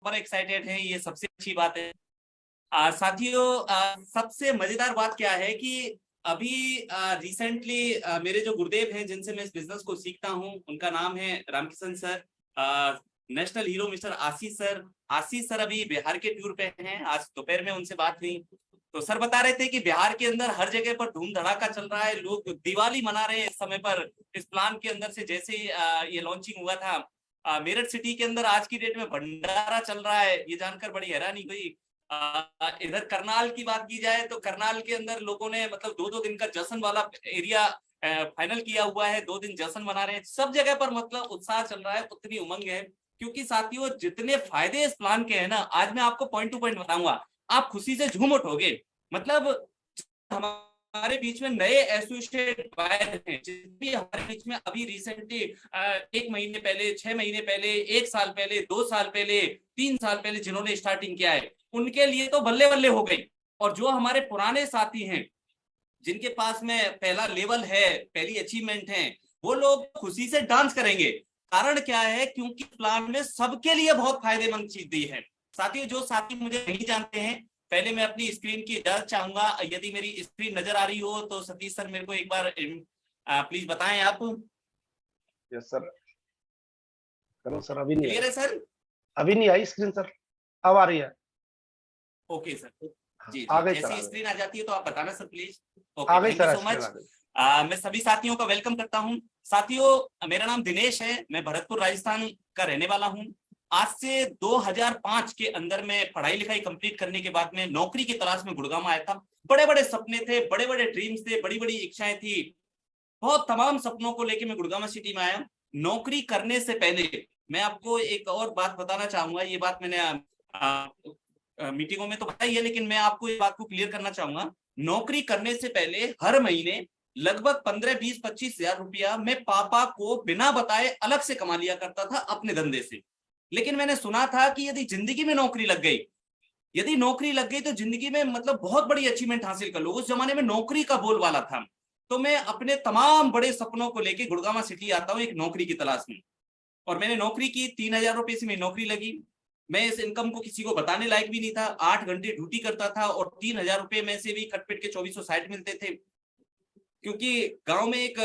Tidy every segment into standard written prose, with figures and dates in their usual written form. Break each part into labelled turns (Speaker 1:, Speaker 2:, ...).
Speaker 1: बड़ा एक्साइटेड हैं, ये सबसे अच्छी बात है। साथियों, सबसे मजेदार बात क्या है कि अभी रिसेंटली मेरे जो गुरुदेव हैं जिनसे मैं इस बिजनेस को सीखता हूं, उनका नाम है Ramkishan sir, national hero mister Ashish sir. Ashish sir अभी बिहार के टूर पे हैं। आज दोपहर में उनसे बात हुई तो सर बता रहे थे कि बिहार के अंदर हर जगह पर धूम धड़ाका चल रहा है, लोग दिवाली मना रहे हैं इस समय पर। इस प्लान के अंदर से जैसे ही ये लॉन्चिंग हुआ था, मेरठ सिटी के अंदर आज की डेट में भंडारा चल रहा है, ये जानकर बड़ी हैरानी हुई। इधर करनाल की बात की जाए तो करनाल के अंदर लोगों ने मतलब 2-2 दिन का जश्न वाला एरिया फाइनल किया हुआ है, 2 दिन जश्न मना रहे हैं। सब जगह पर मतलब उत्साह चल रहा है, उतनी उमंग है। क्योंकि साथियों, जितने फायदे इस प्लान के हैं ना, आज मैं आपको पॉइंट टू पॉइंट बताऊंगा, आप खुशी से झूम उठोगे। मतलब हमारे बीच में नए एसोसिएट बायर हैं, जितनी हमारे बीच में अभी रिसेंटली 1 महीने पहले, 6 महीने पहले, 1 साल पहले, 2 साल पहले, 3 साल पहले जिन्होंने स्टार्टिंग किया है, उनके लिए तो बल्ले बल्ले हो गई। और जो हमारे पुराने साथी हैं, जिनके पास में पहला लेवल है, पहली अचीवमेंट है, वो लोग खुशी से डांस करेंगे। कारण क्या है? क्योंकि प्लान में सबके लिए बहुत फायदेमंद चीज दी है। साथियों, जो साथी मुझे नहीं जानते हैं, पहले मैं अपनी स्क्रीन की इजाजत चाहूंगा। यदि मेरी स्क्रीन नजर आ रही हो तो सतीश सर मेरे को एक बार प्लीज बताएं आप।
Speaker 2: Yes sir. करो सर। अभी नहीं
Speaker 1: क्लियर है सर?
Speaker 2: अभी नहीं आई स्क्रीन सर, अब आ रही है।
Speaker 1: Okay sir. जी
Speaker 2: आ
Speaker 1: जी,
Speaker 2: गई
Speaker 1: जैसी
Speaker 2: सर,
Speaker 1: स्क्रीन आ जाती है तो आप बताना सर प्लीज।
Speaker 2: आ
Speaker 1: ओके,
Speaker 2: गई
Speaker 1: thank you
Speaker 2: sir,
Speaker 1: so
Speaker 2: screen आ
Speaker 1: मच।
Speaker 2: गई।
Speaker 1: मैं सभी साथियों का वेलकम करता हूं। साथियों, मेरा नाम दिनेश है, मैं भरतपुर राजस्थान का रहने वाला हूं। आज से 2005 के अंदर मैं पढ़ाई लिखाई कंप्लीट करने के बाद में नौकरी की तलाश में गुड़गांव आया था। बड़े बड़े सपने थे, बड़े बड़े ड्रीम्स थे, बड़ी बड़ी इच्छाएं थी। बहुत तमाम सपनों को लेकर मैं गुड़गांव सिटी में आया। नौकरी करने से पहले मैं आपको एक और बात बताना चाहूंगा। ये बात मैंने मीटिंगों में तो बताई है, लेकिन मैं आपको इस बात को क्लियर करना चाहूंगा। नौकरी करने से पहले हर महीने लगभग 15, 20, 25 हजार रुपया मैं पापा को बिना बताए अलग से कमा लिया करता था अपने धंधे से। लेकिन मैंने सुना था कि यदि जिंदगी में नौकरी लग गई, यदि नौकरी लग गई तो जिंदगी में मतलब बहुत बड़ी अचीवमेंट हासिल कर लो। उस जमाने में नौकरी का बोलबाला था। तो मैं अपने तमाम बड़े सपनों को लेकर गुड़गांव सिटी आता हूँ एक नौकरी की तलाश में। और मैंने नौकरी की, 3,000 रुपए से मेरी नौकरी लगी। मैं इस इनकम को किसी को बताने लायक भी नहीं था। 8 घंटे ड्यूटी करता था और 3,000 रुपए में से भी खटपिट के 2460 मिलते थे। क्योंकि गांव में एक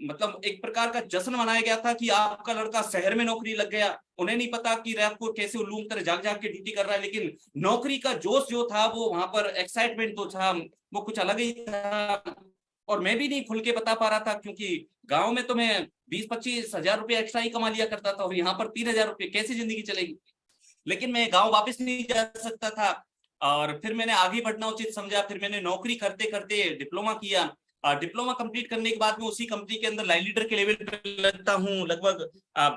Speaker 1: मतलब एक प्रकार का जश्न मनाया गया था कि आपका लड़का शहर में नौकरी लग गया। उन्हें नहीं पता कि रैप को कैसे उल्लू की तरह जाग जाग के ड्यूटी कर रहा है, लेकिन नौकरी का जोश जो था, वो वहां पर एक्साइटमेंट तो था, वो कुछ अलग ही था। और मैं भी नहीं खुल के बता पा रहा था, क्योंकि गांव में तो मैं 20-25 हजार रुपये एक्स्ट्रा ही कमा लिया करता था, और यहाँ पर 3,000 रुपये, कैसे जिंदगी चलेगी? लेकिन मैं गांव वापस नहीं जा सकता था। और फिर मैंने आगे बढ़ना उचित समझा। फिर मैंने नौकरी करते करते डिप्लोमा किया। डिप्लोमा कंप्लीट करने के बाद में उसी कंपनी के अंदर लाइन लीडर के लेवल पे लगता हूँ। लगभग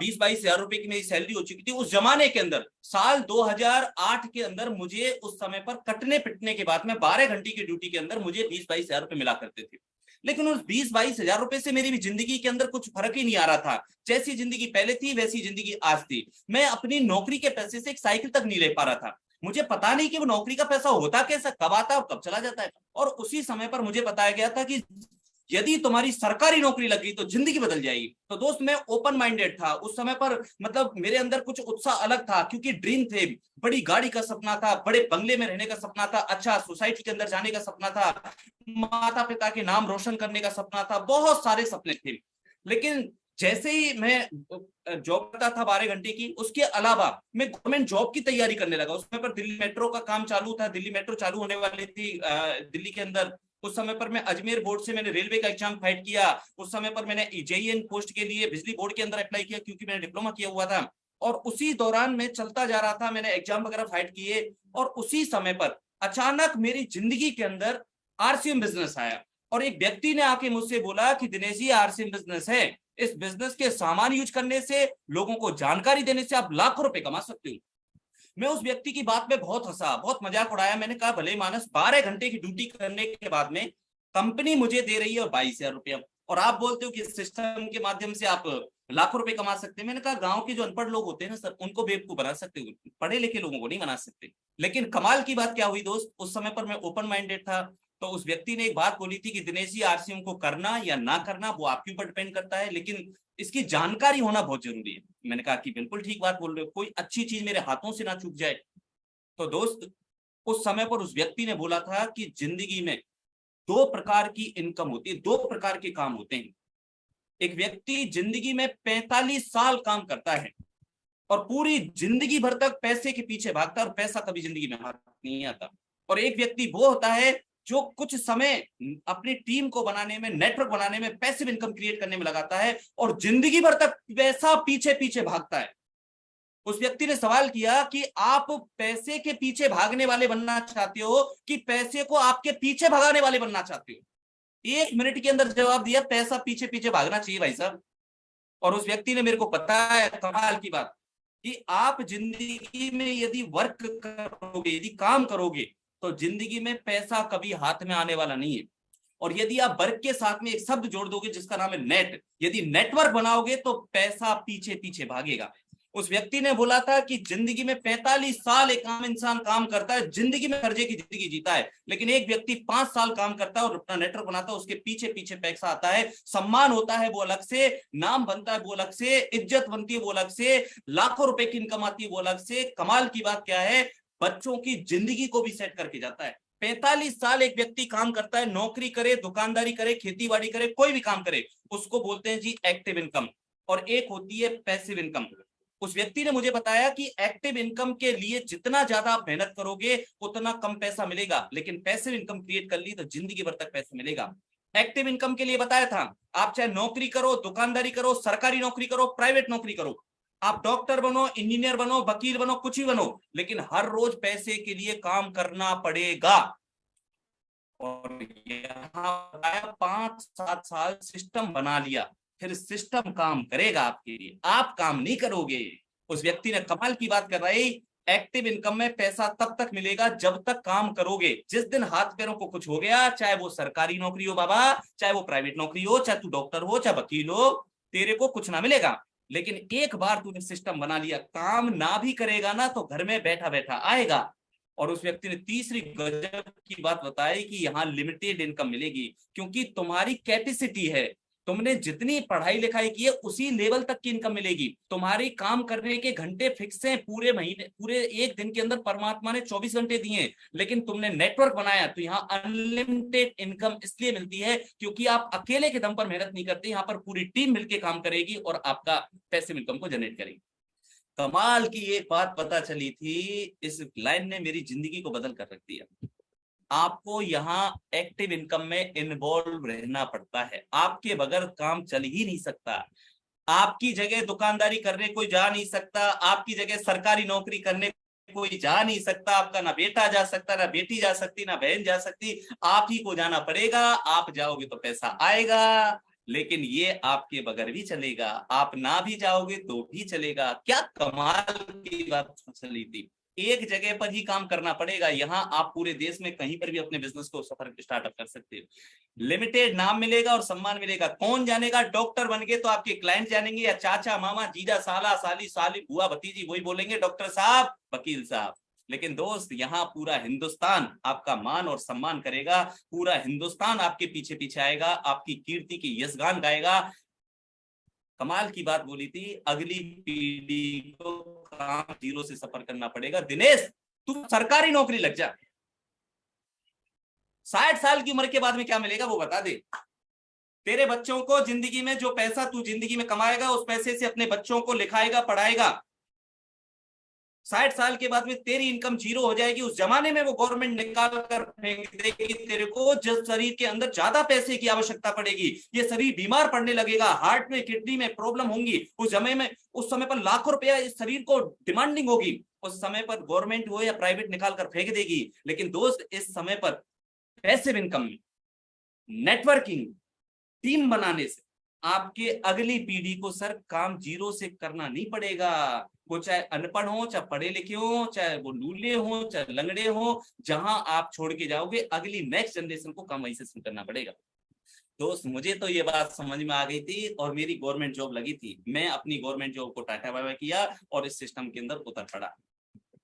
Speaker 1: 20-22 हजार रुपए की मेरी सैलरी हो चुकी थी। उस जमाने के अंदर साल 2008 के अंदर मुझे उस समय पर कटने पिटने के बाद में 12 घंटे की ड्यूटी के अंदर मुझे 20-22 हजार रुपए मिला करते थे। लेकिन उस 20-22 हजार रुपए से मेरी भी जिंदगी के अंदर कुछ फर्क ही नहीं आ रहा था। जैसी जिंदगी पहले थी वैसी जिंदगी आज थी। मैं अपनी नौकरी के पैसे से एक साइकिल तक नहीं ले पा रहा था। मुझे पता नहीं कि वो नौकरी का पैसा होता कैसा, कब आता है और कब चला जाता है। और उसी समय पर मुझे बताया गया था कि यदि तुम्हारी सरकारी नौकरी लगी तो जिंदगी बदल जाएगी। तो दोस्त, मैं ओपन माइंडेड था उस समय पर। मतलब मेरे अंदर कुछ उत्साह अलग था, क्योंकि ड्रीम थे। बड़ी गाड़ी का सपना था, बड़े बंगले में रहने का सपना था, अच्छा सोसाइटी के अंदर जाने का सपना था, माता पिता के नाम रोशन करने का सपना था, बहुत सारे सपने थे। लेकिन जैसे ही मैं जॉब करता था 12 घंटे की, उसके अलावा मैं गवर्नमेंट जॉब की तैयारी करने लगा। उस समय पर दिल्ली मेट्रो का काम चालू था, दिल्ली मेट्रो चालू होने वाली थी दिल्ली के अंदर। उस समय पर मैं अजमेर बोर्ड से मैंने रेलवे का एग्जाम फाइट किया। उस समय पर मैंने जेईएन पोस्ट के लिए बिजली बोर्ड के अंदर अप्लाई किया, क्योंकि मैंने डिप्लोमा किया हुआ था। और उसी दौरान मैं चलता जा रहा था, मैंने एग्जाम वगैरह फाइट किए। और उसी समय पर अचानक मेरी जिंदगी के अंदर आरसीएम बिजनेस आया। और एक व्यक्ति ने आके मुझसे बोला कि दिनेश जी, आरसीएम बिजनेस है, इस बिजनेस के सामान यूज करने से, लोगों को जानकारी देने से आप लाखों रुपए कमा सकते हो। मैं उस व्यक्ति की बात पे बहुत हंसा, बहुत मजाक उड़ाया। मैंने कहा, भले मानस, 12 घंटे की ड्यूटी करने के बाद में कंपनी मुझे दे रही है 22 हजार रुपया, और आप बोलते हो कि सिस्टम के माध्यम से आप लाखों रुपए कमा सकते हैं। मैंने कहा, गांव के जो अनपढ़ लोग होते हैं ना सर, उनको बेवकूफ बना सकते हो, पढ़े लिखे लोगों को नहीं बना सकते। लेकिन कमाल की बात क्या हुई दोस्त, उस समय पर मैं ओपन माइंडेड था। तो उस व्यक्ति ने एक बात बोली थी कि दिनेश जी, आरसीएम को करना या ना करना वो आपके ऊपर डिपेंड करता है, लेकिन इसकी जानकारी होना बहुत जरूरी है। मैंने कहा कि बिल्कुल ठीक बात बोल रहे हो, कोई अच्छी चीज मेरे हाथों से ना चूक जाए। तो दोस्त, उस समय पर उस व्यक्ति ने बोला था कि जिंदगी में दो प्रकार की इनकम होती है, दो प्रकार के काम होते हैं। एक व्यक्ति जिंदगी में 45 साल काम करता है और पूरी जिंदगी भर तक पैसे के पीछे भागता है और पैसा कभी जिंदगी में हाथ नहीं आता। और एक व्यक्ति वो होता है जो कुछ समय अपनी टीम को बनाने में, नेटवर्क बनाने में, पैसिव इनकम क्रिएट करने में लगाता है और जिंदगी भर तक पैसा पीछे पीछे भागता है। उस व्यक्ति ने सवाल किया कि आप पैसे के पीछे भागने वाले बनना चाहते हो कि पैसे को आपके पीछे भगाने वाले बनना चाहते हो? 1 मिनट के अंदर जवाब दिया, पैसा पीछे पीछे भागना चाहिए भाई साहब। और उस व्यक्ति ने मेरे को बताया कमाल की बात कि आप जिंदगी में यदि वर्क करोगे, यदि काम करोगे, तो जिंदगी में पैसा कभी हाथ में आने वाला नहीं है। और यदि आप वर्क के साथ में एक शब्द जोड़ दोगे जिसका नाम है नेट, यदि नेटवर्क बनाओगे तो पैसा पीछे पीछे भागेगा। उस व्यक्ति ने बोला था कि जिंदगी में 45 साल एक आम इंसान काम करता है, जिंदगी में कर्जे की जिंदगी जीता है, लेकिन एक व्यक्ति 5 साल काम करता है और अपना नेटवर्क बनाता है, उसके पीछे पीछे पैसा आता है, सम्मान होता है वो अलग से, नाम बनता है वो अलग से, इज्जत बनती है वो अलग से, लाखों रुपए की इनकम आती है वो अलग से। कमाल की बात क्या है, बच्चों की जिंदगी को भी सेट करके जाता है। 45 साल एक व्यक्ति काम करता है, नौकरी करे, दुकानदारी करे, खेती बाड़ी करे, कोई भी काम करे, उसको बोलते हैं जी एक्टिव इनकम। और एक होती है पैसिव इनकम। उस व्यक्ति ने मुझे बताया कि एक्टिव इनकम के लिए जितना ज्यादा आप मेहनत करोगे उतना कम पैसा मिलेगा, लेकिन पैसिव इनकम क्रिएट कर ली तो जिंदगी भर तक पैसा मिलेगा। एक्टिव इनकम के लिए बताया था, आप चाहे नौकरी करो, दुकानदारी करो, सरकारी नौकरी करो, प्राइवेट नौकरी करो, आप डॉक्टर बनो, इंजीनियर बनो, वकील बनो, कुछ भी बनो, लेकिन हर रोज पैसे के लिए काम करना पड़ेगा। और यहाँ बताया 5-7 साल सिस्टम बना लिया, फिर सिस्टम काम करेगा आपके लिए, आप काम नहीं करोगे। उस व्यक्ति ने कमाल की बात कर रही, एक्टिव इनकम में पैसा तब तक मिलेगा जब तक काम करोगे। जिस दिन हाथ पैरों को कुछ हो गया, चाहे वो सरकारी नौकरी हो बाबा, चाहे वो प्राइवेट नौकरी हो, चाहे तू डॉक्टर हो, चाहे वकील हो, तेरे को कुछ ना मिलेगा। लेकिन एक बार तूने सिस्टम बना लिया, काम ना भी करेगा ना तो घर में बैठा बैठा आएगा। और उस व्यक्ति ने तीसरी गजब की बात बताई कि यहाँ लिमिटेड इनकम मिलेगी, क्योंकि तुम्हारी कैपेसिटी है, तुमने जितनी पढ़ाई लिखाई की है उसी लेवल तक की इनकम मिलेगी। तुम्हारी काम करने के घंटे फिक्स हैं, पूरे महीने, पूरे एक दिन के अंदर परमात्मा ने 24 घंटे दिए हैं, लेकिन तुमने नेटवर्क बनाया तो यहाँ अनलिमिटेड इनकम इसलिए मिलती है क्योंकि आप अकेले के दम पर मेहनत नहीं करते, यहाँ पर पूरी टीम मिलकर काम करेगी और आपका पैसिव इनकम को जनरेट करेगी। कमाल की एक बात पता चली थी, इस लाइन ने मेरी जिंदगी को बदल कर रख दिया। आपको यहाँ एक्टिव इनकम में इन्वॉल्व रहना पड़ता है, आपके बगैर काम चल ही नहीं सकता। आपकी जगह दुकानदारी करने कोई जा नहीं सकता, आपकी जगह सरकारी नौकरी करने कोई जा नहीं सकता, आपका ना बेटा जा सकता, ना बेटी जा सकती, ना बहन जा सकती, आप ही को जाना पड़ेगा। आप जाओगे तो पैसा आएगा, लेकिन ये आपके बगैर भी चलेगा, आप ना भी जाओगे तो भी चलेगा। क्या कमाल की बात चली थी, एक जगह पर ही काम करना पड़ेगा। यहाँ आप पूरे देश में कहीं पर भी अपने बिजनेस को सफर स्टार्टअप कर सकते हो। लिमिटेड नाम मिलेगा और सम्मान मिलेगा। कौन जानेगा? डॉक्टर बन गए तो आपके क्लाइंट जानेंगे, या चाचा, मामा, जीजा, साला, साली, साली, बुआ, भतीजी, वही बोलेंगे डॉक्टर साहब, वकील साहब। लेकिन दोस्त, यहाँ पूरा हिंदुस्तान आपका मान और सम्मान करेगा, पूरा हिंदुस्तान आपके पीछे पीछे आएगा, आपकी कीर्ति की यशगान गाएगा। कमाल की बात बोली थी, अगली पीढ़ी को काम जीरो से सफर करना पड़ेगा। दिनेश, तू सरकारी नौकरी लग जा, 60 साल की उम्र के बाद में क्या मिलेगा वो बता दे। तेरे बच्चों को जिंदगी में जो पैसा तू जिंदगी में कमाएगा, उस पैसे से अपने बच्चों को लिखाएगा, पढ़ाएगा। 60 साल के बाद में तेरी इनकम जीरो हो जाएगी। उस जमाने में वो गवर्नमेंट निकाल कर फेंक देगी तेरे को, जिस शरीर के अंदर ज्यादा पैसे की आवश्यकता पड़ेगी, ये शरीर बीमार पड़ने लगेगा, हार्ट में, किडनी में प्रॉब्लम होंगी। उस समय पर लाखों रुपया इस शरीर को डिमांडिंग होगी। उस समय पर गवर्नमेंट हो या प्राइवेट निकाल कर फेंक देगी। लेकिन दोस्त, इस समय पर पैसिव इनकम में, नेटवर्किंग, टीम बनाने से आपके अगली पीढ़ी को सर काम जीरो से करना नहीं पड़ेगा। वो चाहे अनपढ़ हो, चाहे पढ़े लिखे हो, चाहे वो लूले हो, चाहे लंगड़े हो, जहां आप छोड़ के जाओगे अगली नेक्स्ट जनरेशन को काम वहीं से शुरू करना पड़ेगा। दोस्त, मुझे तो ये बात समझ में आ गई थी और मेरी गवर्नमेंट जॉब लगी थी। मैं अपनी गवर्नमेंट जॉब को टाटा बाय बाय किया और इस सिस्टम के अंदर उतर पड़ा।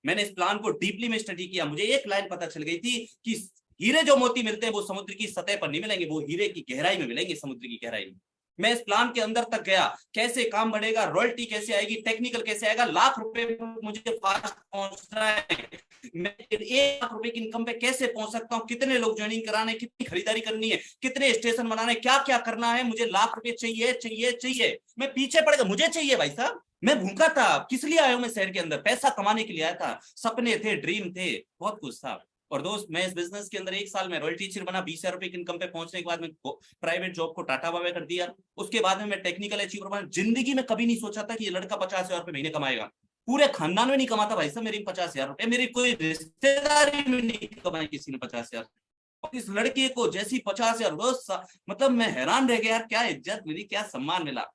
Speaker 1: मैंने इस प्लान को डीपली में स्टडी किया। मुझे एक लाइन पता चल गई थी कि हीरे जो मोती मिलते हैं वो समुद्र की सतह पर नहीं मिलेंगे, वो हीरे की गहराई में मिलेंगे, समुद्र की गहराई में। मैं इस प्लान के अंदर तक गया, कैसे काम बढ़ेगा, रॉयल्टी कैसे आएगी, टेक्निकल कैसे आएगा, लाख रुपए मुझे फास्ट पहुंचना है, मैं 1 लाख रुपए की इनकम पे कैसे पहुंच सकता हूँ, कितने लोग ज्वाइनिंग कराने, कितनी खरीदारी करनी है, कितने स्टेशन बनाने, क्या क्या करना है, मुझे लाख रुपए चाहिए चाहिए चाहिए। मैं पीछे पड़ गया, मुझे चाहिए भाई साहब, मैं भूखा था। किस लिए आया हूं मैं शहर के अंदर? पैसा कमाने के लिए आया था, सपने थे, ड्रीम थे, बहुत कुछ था। और दोस्त, मैं इस बिजनेस के अंदर 1 साल में रॉयल टीचर बना, 20,000 रुपए की इनकम पे पहुंचने के बाद में प्राइवेट जॉब को टाटा बाबा कर दिया। उसके बाद में मैं टेक्निकल अचीवर बना। जिंदगी में कभी नहीं सोचा था कि ये लड़का 50,000 रुपए महीने कमाएगा। पूरे खानदान में नहीं कमाता भाई साहब मेरी 50,000 रुपए, मेरी कोई रिश्तेदारी में नहीं कमाई किसी ने 50,000। इस लड़के को जैसी 50,000 दोस्त, मतलब मैं हैरान रह गया यार, क्या इज्जत मिली, क्या सम्मान मिला।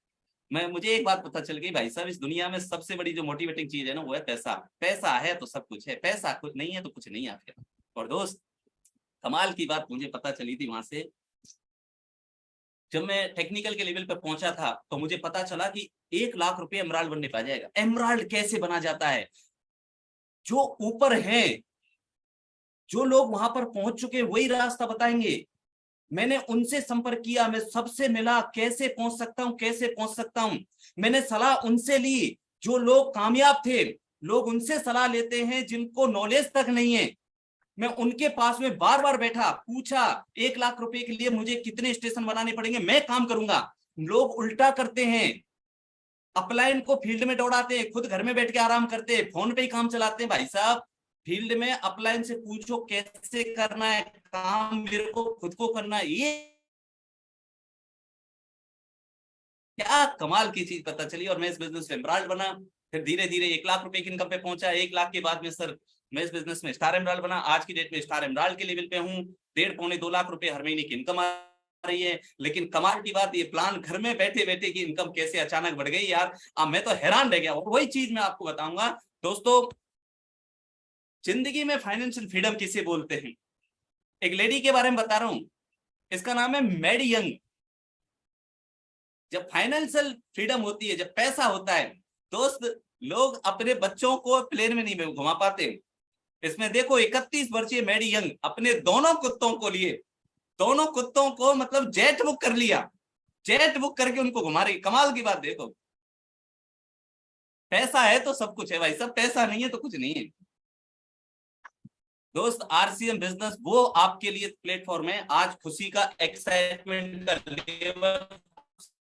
Speaker 1: मुझे एक बात पता चल गई भाई साहब, इस दुनिया में सबसे बड़ी जो मोटिवेटिंग चीज है ना, वो है पैसा। पैसा है तो सब कुछ है, पैसा कुछ नहीं है तो कुछ नहीं है आपके। और दोस्त, कमाल की बात मुझे पता चली थी वहां से, जब मैं टेक्निकल के लेवल पर पहुंचा था तो मुझे पता चला कि 1 लाख रुपए एमराल्ड बनने पा जाएगा। एमराल्ड कैसे बना जाता है? जो ऊपर है, जो लोग वहां पर पहुंच चुके वही रास्ता बताएंगे। मैंने उनसे संपर्क किया, मैं सबसे मिला, कैसे पहुंच सकता हूं, कैसे पहुंच सकता हूं। मैंने सलाह उनसे ली, जो लोग कामयाब थे। लोग उनसे सलाह लेते हैं जिनको नॉलेज तक नहीं है। मैं उनके पास में बार बार बैठा, पूछा 1 लाख रुपए के लिए मुझे कितने स्टेशन बनाने पड़ेंगे, मैं काम करूंगा। लोग उल्टा करते हैं, अपलाइन को फील्ड में दौड़ाते हैं, खुद घर में बैठ के आराम करते हैं, फोन पे ही काम चलाते हैं। भाई साहब, फील्ड में अपलाइन से पूछो कैसे करना है काम, मेरे को खुद को करना है। ये क्या कमाल की चीज पता चली। और मैं इस बिजनेस में एमराल्ड बना, फिर धीरे धीरे 1 लाख रुपए की इनकम पे पहुंचा। 1 लाख के बाद में सर मैं इस बिजनेस में स्टार एमराल्ड बना। आज की डेट में स्टार एमराल्ड के लेवल पे हूँ। 1.5-2 लाख रुपए हर महीने की इनकम आ रही है। लेकिन कमाल की बात, ये प्लान घर में बैठे बैठे की इनकम कैसे अचानक बढ़ गई यार, अब मैं तो हैरान रह गया। और वही चीज मैं आपको बताऊंगा दोस्तों, जिंदगी में फाइनेंशियल फ्रीडम किसे बोलते हैं। एक लेडी के बारे में बता रहा हूं, इसका नाम है मैडी यंग। जब फाइनेंशियल फ्रीडम होती है, जब पैसा होता है दोस्त, लोग अपने बच्चों को प्लेन में नहीं घुमा पाते। इसमें देखो 31 वर्षीय मैडी यंग अपने दोनों कुत्तों को लिए, दोनों कुत्तों को मतलब जेट बुक कर लिया, जेट बुक करके उनको घुमा रही। कमाल की बात देखो, पैसा है तो सब कुछ है भाई साहब, पैसा नहीं है तो कुछ नहीं है। दोस्त, आरसीएम बिजनेस वो आपके लिए प्लेटफॉर्म है। आज खुशी का, एक्साइटमेंट का लेवल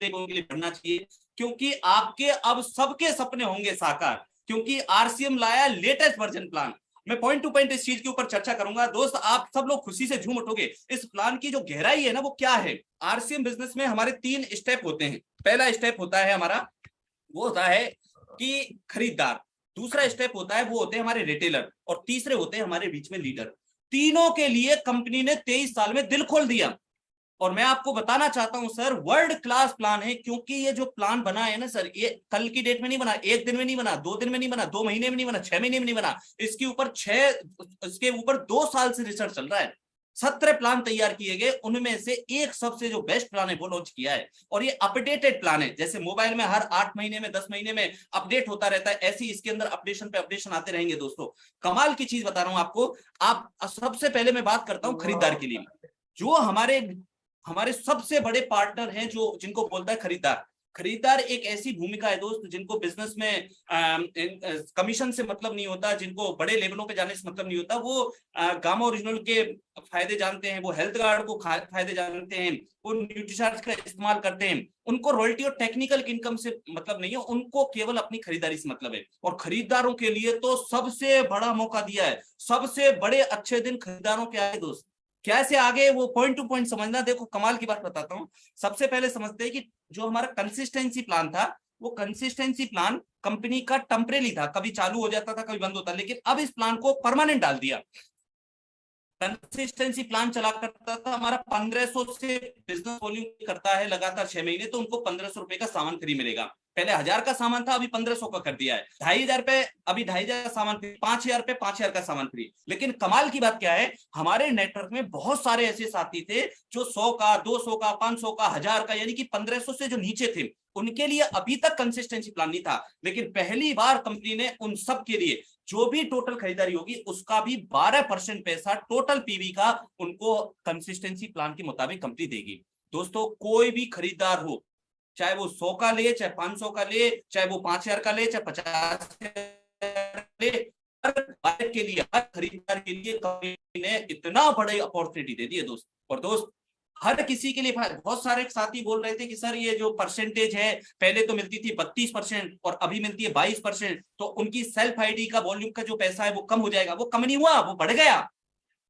Speaker 1: बढ़ना चाहिए, क्योंकि आपके अब सबके सपने होंगे साकार, क्योंकि आरसीएम लाया लेटेस्ट वर्जन प्लान। मैं पॉइंट टू पॉइंट इस चीज के ऊपर चर्चा करूंगा दोस्त, आप सब लोग खुशी से झूम उठोगे। इस प्लान की जो गहराई है ना, वो क्या है। आरसीएम बिजनेस में हमारे 3 स्टेप होते हैं। पहला स्टेप होता है हमारा, वो होता है कि खरीदार। दूसरा स्टेप होता है, वो होते हैं हमारे रिटेलर। और तीसरे होते हैं हमारे बीच में लीडर। तीनों के लिए कंपनी ने 23 साल में दिल खोल दिया। और मैं आपको बताना चाहता हूं सर, वर्ल्ड क्लास प्लान है। क्योंकि ये जो प्लान बना है ना सर, ये कल की डेट में नहीं बना, 1 दिन में नहीं बना, 2 दिन में नहीं बना, 2 महीने में नहीं बना, 6 महीने में नहीं बना। इसके ऊपर 2 साल से रिसर्च चल रहा है। 17 प्लान तैयार किए गए, उनमें से एक सबसे जो बेस्ट प्लान है वो लॉन्च किया है। और ये अपडेटेड प्लान है। जैसे मोबाइल में हर 8 महीने में, 10 महीने में अपडेट होता रहता है, ऐसे ही इसके अंदर अपडेशन पे अपडेशन आते रहेंगे। दोस्तों, कमाल की चीज बता रहा हूं आपको। आप सबसे पहले मैं बात करता हूं खरीदार के लिए। जो हमारे सबसे बड़े पार्टनर हैं, जो जिनको बोलता है खरीदार। खरीदार एक ऐसी भूमिका है दोस्त, जिनको बिजनेस में कमीशन से मतलब नहीं होता, जिनको बड़े लेवलों पे जाने से मतलब नहीं होता। वो गामा ओरिजिनल के फायदे जानते हैं, वो हेल्थ गार्ड को फायदे जानते हैं, वो न्यूट्रीचार्ज का इस्तेमाल करते हैं। उनको रॉयल्टी और टेक्निकल इनकम से मतलब नहीं है, उनको केवल अपनी खरीदारी से मतलब है। और खरीदारों के लिए तो सबसे बड़ा मौका दिया है, सबसे बड़े अच्छे दिन खरीदारों के आए दोस्त। कैसे आगे, वो पॉइंट टू पॉइंट समझना। देखो, कमाल की बात बताता हूं। सबसे पहले समझते हैं कि जो हमारा कंसिस्टेंसी प्लान था, वो कंसिस्टेंसी प्लान कंपनी का टेम्परेरी था, कभी चालू हो जाता था, कभी बंद होता। लेकिन अब इस प्लान को परमानेंट डाल दिया। कंसिस्टेंसी प्लान चला करता था हमारा 1500 से बिजनेस वॉल्यूम करता है लगातार 6 महीने, तो उनको 1500 रुपए का सामान फ्री मिलेगा। पहले 1000 का सामान था, अभी 1500 का कर दिया है। 2500 पे अभी 2500 का सामान फ्री, 5000 पे 5000 का सामान फ्री। लेकिन कमाल की बात क्या है, हमारे नेटवर्क में बहुत सारे ऐसे साथी थे जो 100 का, 200 का, 500 का, 1000 का, यानी कि 1500 से जो नीचे थे, उनके लिए अभी तक कंसिस्टेंसी प्लान नहीं था। लेकिन पहली बार कंपनी ने उन सब के लिए जो भी टोटल खरीदारी होगी उसका भी 12% पैसा टोटल पीवी का उनको कंसिस्टेंसी प्लान के मुताबिक कंपनी देगी। दोस्तों कोई भी खरीदार हो, चाहे वो 100 का ले, चाहे 500 का ले, चाहे वो 5,000 का ले, चाहे 50,000 ले, हर बाइक के लिए, हर खरीदार के लिए कंपनी ने इतना बड़ी अपॉर्चुनिटी दे दी है दोस्त। और दोस्त हर किसी के लिए, बहुत सारे साथी बोल रहे थे कि सर ये जो परसेंटेज है पहले तो मिलती थी 32% और अभी मिलती है 22%, तो उनकी सेल्फ आईडी का वॉल्यूम का जो पैसा है वो कम हो जाएगा। वो कम नहीं हुआ, वो बढ़ गया।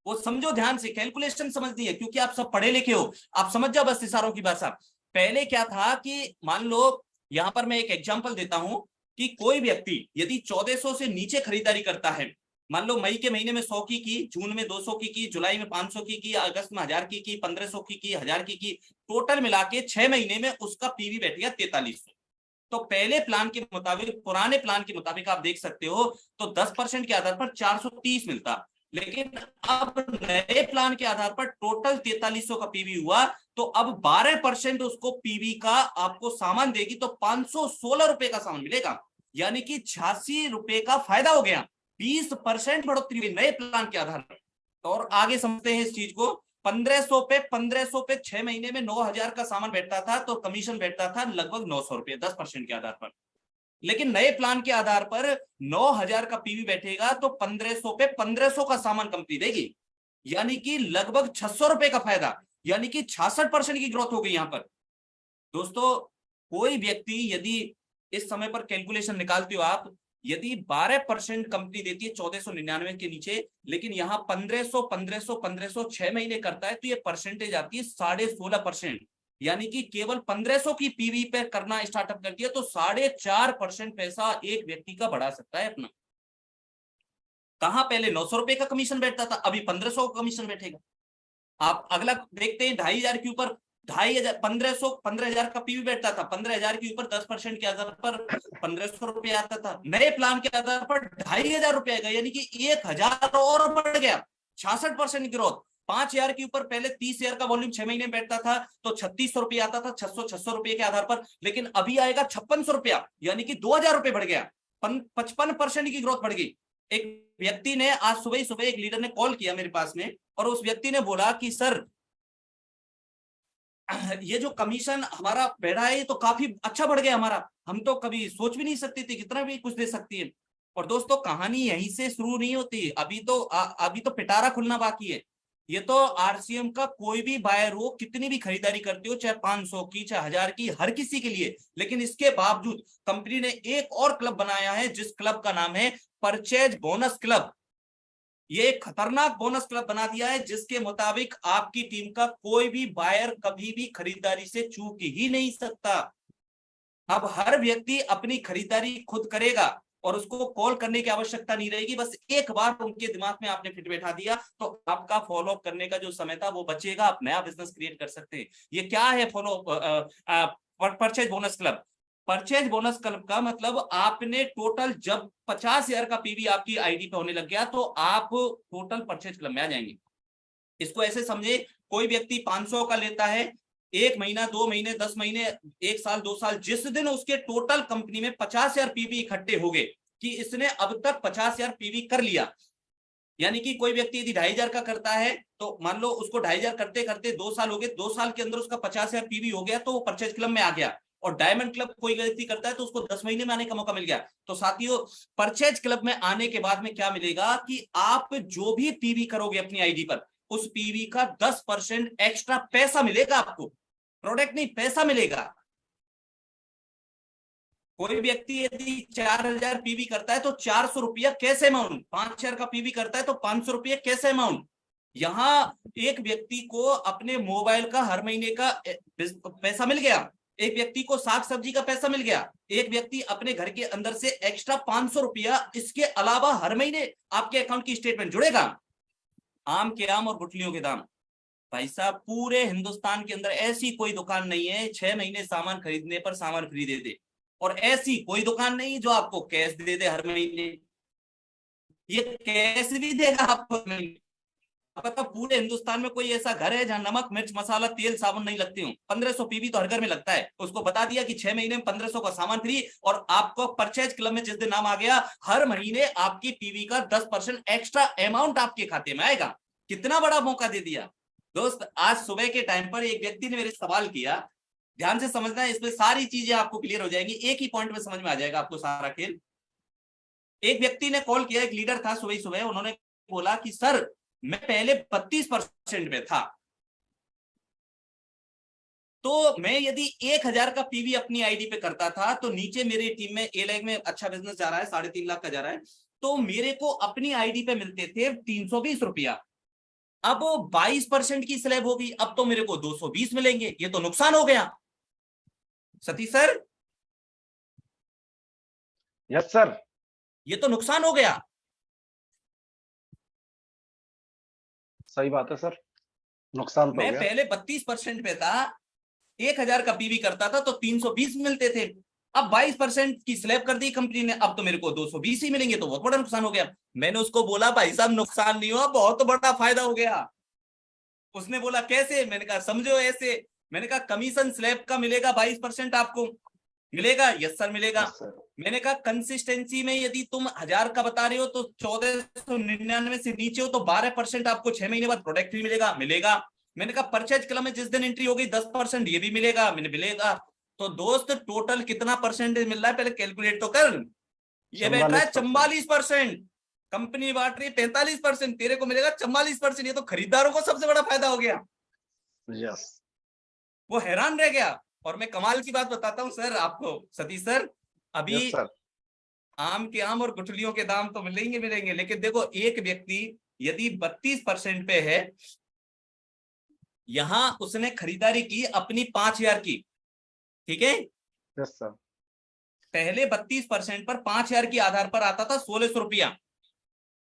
Speaker 1: वो समझो, ध्यान से कैलकुलेशन समझनी है, क्योंकि आप सब पढ़े लिखे हो, आप समझ जाओ बस इशारों की भाषा। पहले क्या था कि मान लो, यहां पर मैं एक एग्जांपल देता हूं कि कोई व्यक्ति यदि 1400 से नीचे खरीदारी करता है, मान लो मई के महीने में 100 की, जून में 200 की, जुलाई में 500 की, अगस्त में 1000 की, 1500 की, 1000 की, टोटल मिला के 6 महीने में उसका पीवी बैठ गया 4300। तो पहले प्लान के मुताबिक, पुराने प्लान के मुताबिक आप देख सकते हो तो 10% के आधार पर 430 मिलता, लेकिन अब नए प्लान के आधार पर टोटल 4300 का पीवी हुआ, तो अब 12% उसको पीवी का आपको सामान देगी, तो 516 रुपए का सामान मिलेगा, यानी कि 86 रुपए का फायदा हो गया। 20% बढ़ोतरी हुई नए प्लान के आधार पर। और आगे समझते हैं इस चीज को। 1500 पे 6 महीने में 9,000 का सामान बैठता था, तो कमीशन बैठता था लगभग 900 रुपए 10% के आधार पर। लेकिन नए प्लान के आधार पर 9,000 का पीवी बैठेगा तो 1500 पे 1500 का सामान कंपनी देगी, यानी कि लगभग 600 रुपए का फायदा, यानी कि 66% की ग्रोथ हो गई यहां पर। दोस्तों कोई व्यक्ति यदि इस समय पर कैलकुलेशन निकालते हो आप, यदि 12% कंपनी देती है 1499 के नीचे, लेकिन यहाँ 1500 6 महीने करता है, तो ये परसेंटेज आती है 16.5%, यानी कि केवल 1500 की पीवी पे करना स्टार्टअप कर दिया तो 4.5% पैसा एक व्यक्ति का बढ़ा सकता है अपना। कहां पहले 900 रुपए का कमीशन बैठता था, अभी 1500 का कमीशन बैठेगा। आप अगला देखते हैं 2,500 के ऊपर 2,500, 15,000 का पीवी बैठता था, 15,000 के ऊपर 10% के आधार पर 1,500 रुपए आता था, नए प्लान के आधार पर 2,500 रुपए आएगा, यानी कि 1,000 और बढ़ गया, 66% ग्रोथ। 5,000 के ऊपर पहले 30,000 का वॉल्यूम 6 महीने में बैठता था तो 3,600 रुपए आता था, 600 रुपए के आधार पर, लेकिन अभी आएगा 5,600 रुपया, यानी कि 2,000 रुपए बढ़ गया, 55% की ग्रोथ बढ़ गई। एक व्यक्ति ने आज सुबह ही सुबह एक लीडर ने कॉल किया मेरे पास में, और उस व्यक्ति ने बोला कि सर ये जो कमीशन हमारा बढ़ा है ये तो काफी अच्छा बढ़ गया हमारा, हम तो कभी सोच भी नहीं सकते थे कितना भी कुछ दे सकती है। और दोस्तों कहानी यहीं से शुरू नहीं होती, अभी तो पिटारा खुलना बाकी है। ये तो आरसीएम का कोई भी बायर हो, कितनी भी खरीदारी करते हो, चाहे 500 की, चाहे 1000 की, हर किसी के लिए। लेकिन इसके बावजूद कंपनी ने एक और क्लब बनाया है, जिस क्लब का नाम है परचेज बोनस क्लब। ये एक खतरनाक बोनस क्लब बना दिया है, जिसके मुताबिक आपकी टीम का कोई भी बायर कभी भी खरीदारी से चूक ही नहीं सकता। अब हर व्यक्ति अपनी खरीदारी खुद करेगा और उसको कॉल करने की आवश्यकता नहीं रहेगी, बस एक बार उनके दिमाग में आपने फिट बैठा दिया तो आपका फॉलो अप करने का जो समय था वो बचेगा, आप नया बिजनेस क्रिएट कर सकते हैं। ये क्या है purchase bonus club? Purchase bonus club का मतलब आपने टोटल जब 50,000 का पीवी आपकी आईडी पे होने लग गया तो आप टोटल परचेज क्लब में आ जाएंगे। इसको ऐसे समझे, कोई व्यक्ति 500 का लेता है, 1 महीना, 2 महीने, 10 महीने, 1 साल, 2 साल, जिस दिन उसके टोटल कंपनी में 50,000 पीवी इकट्ठे हो गए कि इसने अब तक 50,000 पीवी कर लिया, यानी कि कोई व्यक्ति यदि 2,500 का करता है तो मान लो उसको 2,500 करते करते 2 साल हो गए, 2 साल के अंदर उसका 50,000 पीवी हो गया तो वो परचेज क्लब में आ गया। और डायमंड क्लब कोई व्यक्ति करता है तो उसको 10 महीने में आने का मौका मिल गया। तो साथियों परचेज क्लब में आने के बाद में क्या मिलेगा कि आप जो भी पीवी करोगे अपनी आईडी पर, उस पीवी का 10% एक्स्ट्रा पैसा मिलेगा आपको, प्रोडक्ट नहीं पैसा मिलेगा। कोई व्यक्ति यदि 4,000 पीवी करता है तो 400 रुपया कैश अमाउंट, 5,000 का पीवी करता है तो 500 रुपया कैश अमाउंट। यहां एक व्यक्ति को अपने मोबाइल का हर महीने का पैसा मिल गया, एक व्यक्ति को साग सब्जी का पैसा मिल गया, एक व्यक्ति अपने घर के अंदर से एक्स्ट्रा 500 रुपया, इसके अलावा हर महीने आपके अकाउंट की स्टेटमेंट जुड़ेगा। आम के आम और गुठलियों के दाम। भाई साहब पूरे हिंदुस्तान के अंदर ऐसी कोई दुकान नहीं है 6 महीने सामान खरीदने पर सामान फ्री दे दे, और ऐसी कोई दुकान नहीं जो आपको कैश दे दे हर महीने। ये कैश भी देगा आपको हर महीने, पता पूरे हिंदुस्तान में कोई ऐसा घर है जहां नमक मिर्च मसाला तेल साबुन नहीं लगती हूँ? 1500 पीवी तो हर घर में लगता है। उसको बता दिया कि 6 महीने में 1500 का सामान फ्री, और आपको परचेज क्लब में जिस दिन नाम आ गया, हर महीने आपकी पीवी का 10% एक्स्ट्रा अमाउंट आपके खाते में आएगा। कितना बड़ा मौका दे दिया दोस्त। आज सुबह के टाइम पर एक व्यक्ति ने मेरे सवाल किया, ध्यान से समझना है, इसमें सारी चीजें आपको क्लियर हो जाएंगी, एक ही पॉइंट में समझ में आ जाएगा आपको सारा खेल। एक व्यक्ति ने कॉल किया, एक लीडर था सुबह सुबह, उन्होंने बोला कि सर मैं पहले 32% में था, तो मैं यदि 1000 का पीवी अपनी आईडी पे करता था तो नीचे मेरी टीम में ए लैग में अच्छा बिजनेस जा रहा है, 3.5 लाख का जा रहा है, तो मेरे को अपनी आईडी पे मिलते थे 320 रुपया। अब 22% की स्लैब होगी, अब तो मेरे को 220 मिलेंगे, ये तो नुकसान हो गया। Satish sir,
Speaker 2: yes sir.
Speaker 1: ये तो नुकसान हो गया।
Speaker 2: सही बात है सर, नुकसान तो हो
Speaker 1: मैं
Speaker 2: गया।
Speaker 1: पहले 32% पे था, 1000 का पीवी करता था तो 320 मिलते थे, अब 22% की स्लैब कर दी कंपनी ने, अब तो मेरे को 220 ही मिलेंगे, तो बहुत बड़ा नुकसान हो गया। मैंने उसको बोला भाई साहब नुकसान नहीं हुआ, बहुत बड़ा फायदा हो गया। उसने बोला कैसे? मैंने कहा समझो ऐसे। मैंने कहा कमीशन स्लैब का मिलेगा 22% आपको मिलेगा। यस सर मिलेगा।
Speaker 2: Yes sir.
Speaker 1: मैंने कहा कंसिस्टेंसी में यदि तुम 1000 का बता रहे हो तो 1499 से नीचे हो तो 12% आपको 6 महीने बाद प्रोडक्ट भी मिलेगा। मिलेगा। मैंने कहा परचेज क्लब में जिस दिन एंट्री होगी 10% ये भी मिलेगा। मैंने मिलेगा। तो दोस्त टोटल कितना परसेंटेज मिल रहा है पहले कैलकुलेट तो कर। ये बैठ रहा है
Speaker 2: 44%।
Speaker 1: 44%। कंपनी बांट रही 45%, तेरे को मिलेगा 44%। ये तो खरीदारों को सबसे बड़ा फायदा हो गया।
Speaker 2: यस।
Speaker 1: वो हैरान रह गया। और मैं कमाल की बात बताता हूँ सर आपको, सतीश सर, अभी
Speaker 2: यस सर।
Speaker 1: आम के आम और गुठलियों के दाम तो मिलेंगे मिलेंगे, लेकिन देखो एक व्यक्ति यदि 32% पे है, यहां उसने खरीदारी की अपनी 5000 की, ठीक है?
Speaker 2: Yes sir.
Speaker 1: पहले 32% पर 5000 के आधार पर आता था 1600 रुपया,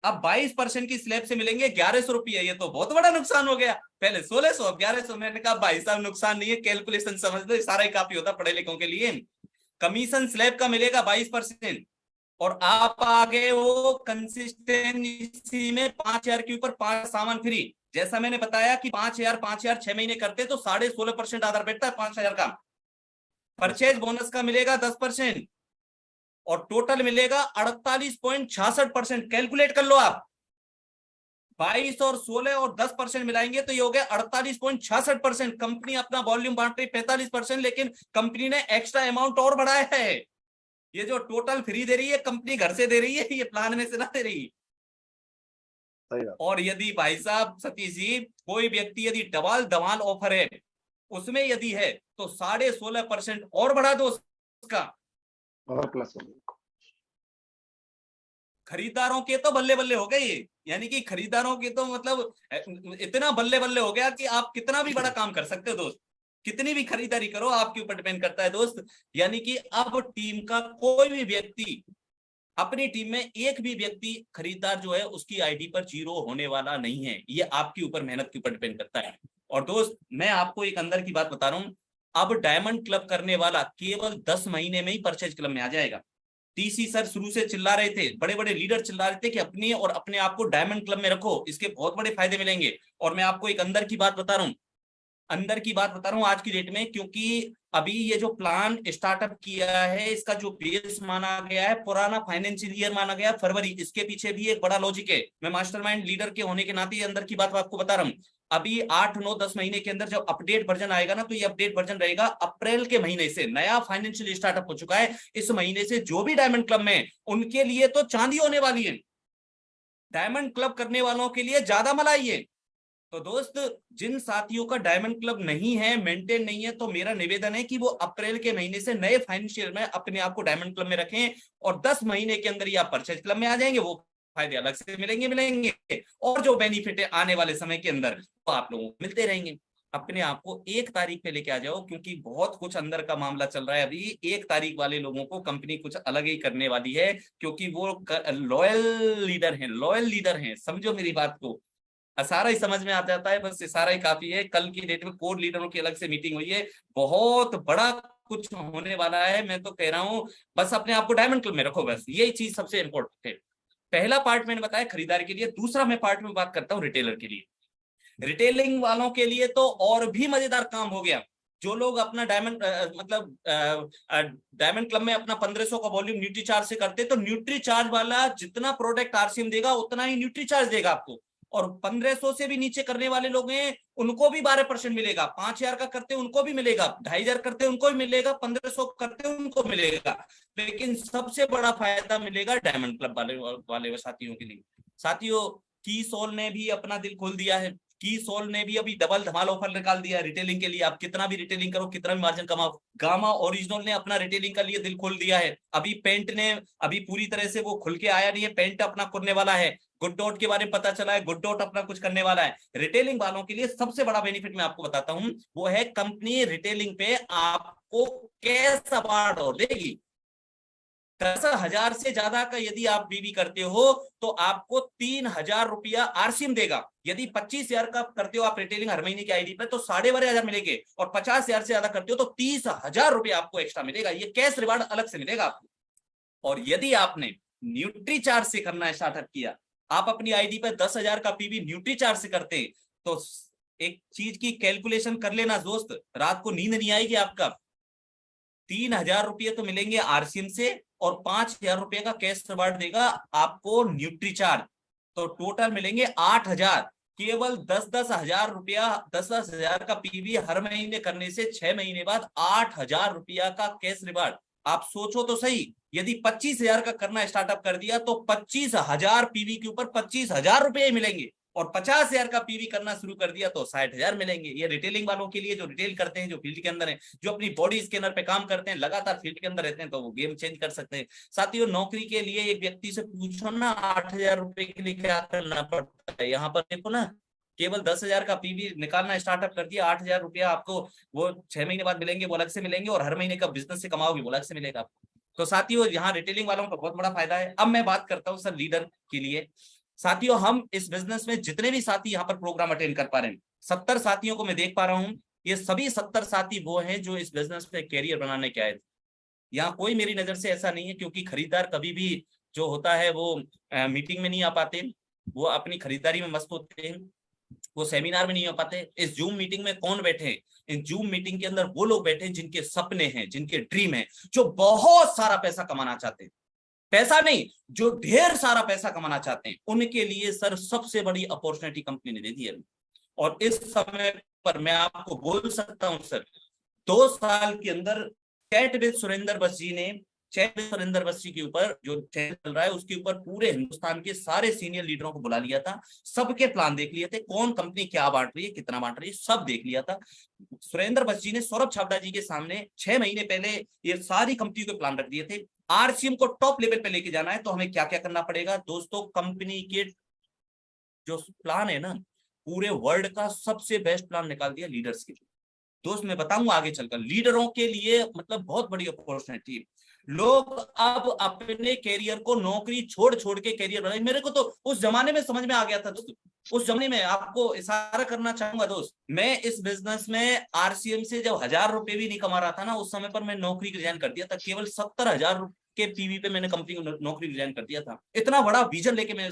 Speaker 1: अब 22% की स्लैब से मिलेंगे 1100 रुपया। ये तो बहुत बड़ा नुकसान हो गया। पहले 1600 अब 1100। मैंने कहा भाई साहब नुकसान नहीं है, कैलकुलेशन समझ लो, सारा ही काफी होता पढ़े लिखों के लिए। कमीशन स्लैब का मिलेगा 22%, और आप आ गए हो कंसिस्टेंसी में 5000 के ऊपर 5 सामान फ्री। जैसा मैंने बताया कि 5000 6 महीने करते तो 16.5% आधार बैठता है 5000 का। परचेज बोनस का मिलेगा 10%, और टोटल मिलेगा 48.66%। कैलकुलेट कर लो आप, 22 और 16 और 10% मिलाएंगे तो ये हो गया 48.66%। कंपनी अपना वॉल्यूम बांट रही 45%, लेकिन कंपनी ने एक्स्ट्रा अमाउंट और बढ़ाया है। ये जो टोटल फ्री दे रही है कंपनी घर से दे रही है, ये प्लान में से ना दे रही।
Speaker 2: सही बात।
Speaker 1: और यदि भाई साहब सतीश जी कोई व्यक्ति यदि डबल धमाल ऑफर है उसमें यदि है तो 16.5% और बढ़ा दो उसका।
Speaker 2: और प्लस हो गया।
Speaker 1: खरीदारों के तो बल्ले बल्ले हो गए ये, यानी कि खरीदारों के तो मतलब इतना बल्ले बल्ले हो गया कि आप कितना भी बड़ा काम कर सकते हो दोस्त, कितनी भी खरीदारी करो आपके ऊपर डिपेंड करता है दोस्त। यानी कि अब टीम का कोई भी व्यक्ति, अपनी टीम में एक भी व्यक्ति खरीदार जो है उसकी आईडी पर जीरो होने वाला नहीं है, ये आपके ऊपर मेहनत के ऊपर डिपेंड करता है। और दोस्त मैं आपको एक अंदर की बात बता रहा हूं, अब डायमंड क्लब करने वाला केवल 10 महीने में ही परचेज क्लब में आ जाएगा। टीसी सर शुरू से चिल्ला रहे थे, बड़े बड़े लीडर चिल्ला रहे थे कि अपनी और अपने आप को डायमंड क्लब में रखो, इसके बहुत बड़े फायदे मिलेंगे। और मैं आपको एक अंदर की बात बता रहा हूं, अंदर की बात बता रहा हूं आज की डेट में, क्योंकि अभी ये जो प्लान स्टार्टअप किया है इसका जो बेस माना गया है पुराना फाइनेंशियल ईयर माना गया फरवरी, इसके पीछे भी एक बड़ा लॉजिक है। मैं मास्टरमाइंड लीडर के होने के नाते अंदर की बात आपको बता रहा हूं। अभी 8 9 10 महीने के अंदर जब अपडेट वर्जन आएगा ना, तो ये अपडेट वर्जन रहेगा अप्रैल के महीने से। नया फाइनेंशियल स्टार्टअप हो चुका है, इस महीने से जो भी डायमंड क्लब में उनके लिए तो चांदी होने वाली है, डायमंड क्लब करने वालों के लिए ज्यादा मलाई है। तो दोस्त जिन साथियों का डायमंड क्लब नहीं है, मेंटेन नहीं है, तो मेरा निवेदन है कि वो अप्रैल के महीने से नए फाइनेंशियल में अपने आप को डायमंड क्लब में रखें, और 10 महीने के अंदर ही आप परचेज क्लब में आ जाएंगे, वो फायदे अलग से मिलेंगे मिलेंगे, और जो बेनिफिट है आने वाले समय के अंदर वो आप लोगों को मिलते रहेंगे। अपने आप को 1 तारीख पे लेके आ जाओ, क्योंकि बहुत कुछ अंदर का मामला चल रहा है अभी। 1 तारीख वाले लोगों को कंपनी कुछ अलग ही करने वाली है, क्योंकि वो लॉयल लीडर हैं, लॉयल लीडर हैं, समझो मेरी बात को। सारा ही समझ में आ जाता है, बस सारा ही काफी है। कल की डेट में कोर लीडरों की अलग से मीटिंग हुई है, बहुत बड़ा कुछ होने वाला है। मैं तो कह रहा हूँ बस अपने आप को डायमंड क्लब में रखो, बस यही चीज सबसे इम्पोर्टेंट है। पहला पार्ट मैंने बताया खरीदार के लिए, दूसरा मैं पार्ट में बात करता हूँ रिटेलर के लिए। रिटेलिंग वालों के लिए तो और भी मजेदार काम हो गया। जो लोग अपना डायमंड मतलब डायमंड क्लब में अपना 1500 का वॉल्यूम न्यूट्री चार्ज से करते, तो न्यूट्री चार्ज वाला जितना प्रोडक्ट आरसीएम देगा उतना ही न्यूट्री चार्ज देगा आपको। और 1500 से भी नीचे करने वाले लोग हैं उनको भी 12% मिलेगा। 5000 का करते उनको भी मिलेगा, 2500 करते उनको भी मिलेगा, 1500 करते उनको मिलेगा। लेकिन सबसे बड़ा फायदा मिलेगा डायमंड क्लब वाले साथियों के लिए। साथियों, की सोल ने भी अपना दिल खोल दिया है। की सोल ने भी अभी डबल धमाल ऑफर निकाल दिया है रिटेलिंग के लिए। आप कितना भी रिटेलिंग करो, कितना भी मार्जिन कमाओ। गामा ओरिजिनल ने अपना रिटेलिंग के लिए दिल खोल दिया है। अभी पेंट ने अभी पूरी तरह से वो खुल के आया नहीं है, पेंट अपना करने वाला है। गुड डॉट के बारे में पता चला है, गुड डॉट अपना कुछ करने वाला है। रिटेलिंग वालों के लिए सबसे बड़ा बेनिफिट मैं आपको बताता हूं, वो है कंपनी रिटेलिंग पे आपको कैश अवार्ड और देगी। 10,000 से ज्यादा का यदि आप बीबी करते हो तो आपको 3,000 रुपया आरसीएम देगा। यदि 25,000 का करते हो आप रिटेलिंग हर महीने की आईडी पर, तो 12,500 मिलेंगे। और 50,000 से ज्यादा करते हो तो 30,000 रुपया आपको एक्स्ट्रा मिलेगा। ये कैश रिवार्ड अलग से मिलेगा आपको। और यदि आपने न्यूट्री चार्ज से करना स्टार्टअप किया, आप अपनी आईडी पर 10,000 का पीबी न्यूट्री चार्ज से करते, तो एक चीज की कैलकुलेशन कर लेना दोस्त, रात को नींद नहीं आएगी आपका। 3,000 रुपये तो मिलेंगे आरसीएम से और 5,000 रुपये का कैश रिवार्ड देगा आपको न्यूट्री चार्ज। तो टोटल मिलेंगे 8,000। केवल 10,000 रुपया, 10,000 का पीवी हर महीने करने से 6 महीने बाद 8,000 रुपया का कैश रिवार्ड। आप सोचो तो सही, यदि 25,000 का करना स्टार्टअप कर दिया तो 25,000 पीवी के ऊपर 25,000 रुपये मिलेंगे। और 50,000 का पीवी करना शुरू कर दिया तो 60,000 मिलेंगे। ये रिटेलिंग वालों के लिए, जो रिटेल करते हैं, जो फील्ड के अंदर है, जो अपनी बॉडी स्कैनर पे काम करते हैं, लगातार फील्ड के अंदर रहते हैं, तो वो गेम चेंज कर सकते हैं। साथियों, नौकरी के लिए एक व्यक्ति से पूछो ना 8,000 रुपए के लिए क्या करना पड़ता है। यहाँ पर देखो ना, केवल 10,000 का पीवी निकालना स्टार्टअप कर दिया, 8,000 रुपया आपको वो 6 महीने बाद मिलेंगे, वो अलग से मिलेंगे। और हर महीने का बिजनेस से कमाओगे वो अलग से मिलेगा आपको। तो साथियों, यहाँ रिटेलिंग वालों का बहुत बड़ा फायदा है। अब मैं बात करता हूँ सर लीडर के लिए। साथियों, हम इस बिजनेस में जितने भी साथी यहाँ पर प्रोग्राम अटेंड कर पा रहे हैं, 70 साथियों को मैं देख पा रहा हूँ। ये सभी 70 साथी वो हैं जो इस बिजनेस में कैरियर बनाने के आए थे। यहाँ कोई मेरी नजर से ऐसा नहीं है, क्योंकि खरीदार कभी भी जो होता है वो मीटिंग में नहीं आ पाते, वो अपनी खरीदारी में मस्त होते हैं, वो सेमिनार में नहीं हो पाते। इस जूम मीटिंग में कौन बैठे हैं? इन जूम मीटिंग के अंदर वो लोग बैठे हैं जिनके सपने हैं, जिनके ड्रीम है, जो बहुत सारा पैसा कमाना चाहते हैं। पैसा नहीं, जो ढेर सारा पैसा कमाना चाहते हैं, उनके लिए सर सबसे बड़ी अपॉर्चुनिटी कंपनी ने दे दी है। और इस समय पर मैं आपको बोल सकता हूं सर, 2 साल के अंदर चैट विद सुरेंद्र बस जी ने, चैट विद सुरेंद्र बस जी के ऊपर जो चैनल चल रहा है उसके ऊपर पूरे हिंदुस्तान के सारे सीनियर लीडरों को बुला लिया था। सबके प्लान देख लिए थे, कौन कंपनी क्या बांट रही है, कितना बांट रही है, सब देख लिया था। सुरेंद्र बस जी ने सौरभ छाबड़ा जी के सामने 6 महीने पहले ये सारी कंपनी के प्लान रख दिए थे। आरसीएम को टॉप लेवल पे लेके जाना है तो हमें क्या क्या करना पड़ेगा दोस्तों। कंपनी के जो प्लान है ना, पूरे वर्ल्ड का सबसे बेस्ट प्लान निकाल दिया लीडर्स के लिए। दोस्त मैं बताऊंगा आगे चलकर, लीडरों के लिए मतलब बहुत बड़ी अपॉर्चुनिटी। लोग अब अपने कैरियर को नौकरी छोड़ छोड़ के कैरियर बनाए। मेरे को तो उस जमाने में समझ में आ गया था दोस्त। उस जमाने में आपको इशारा करना चाहूंगा दोस्त, मैं इस बिजनेस में आरसीएम से जब 1,000 रुपए भी नहीं कमा रहा था ना, उस समय पर मैं नौकरी रिजाइन कर दिया था। केवल 70,000 के पीवी पे मैंने कंपनी को नौकरी रिजाइन कर दिया था। इतना बड़ा विजन लेके मैं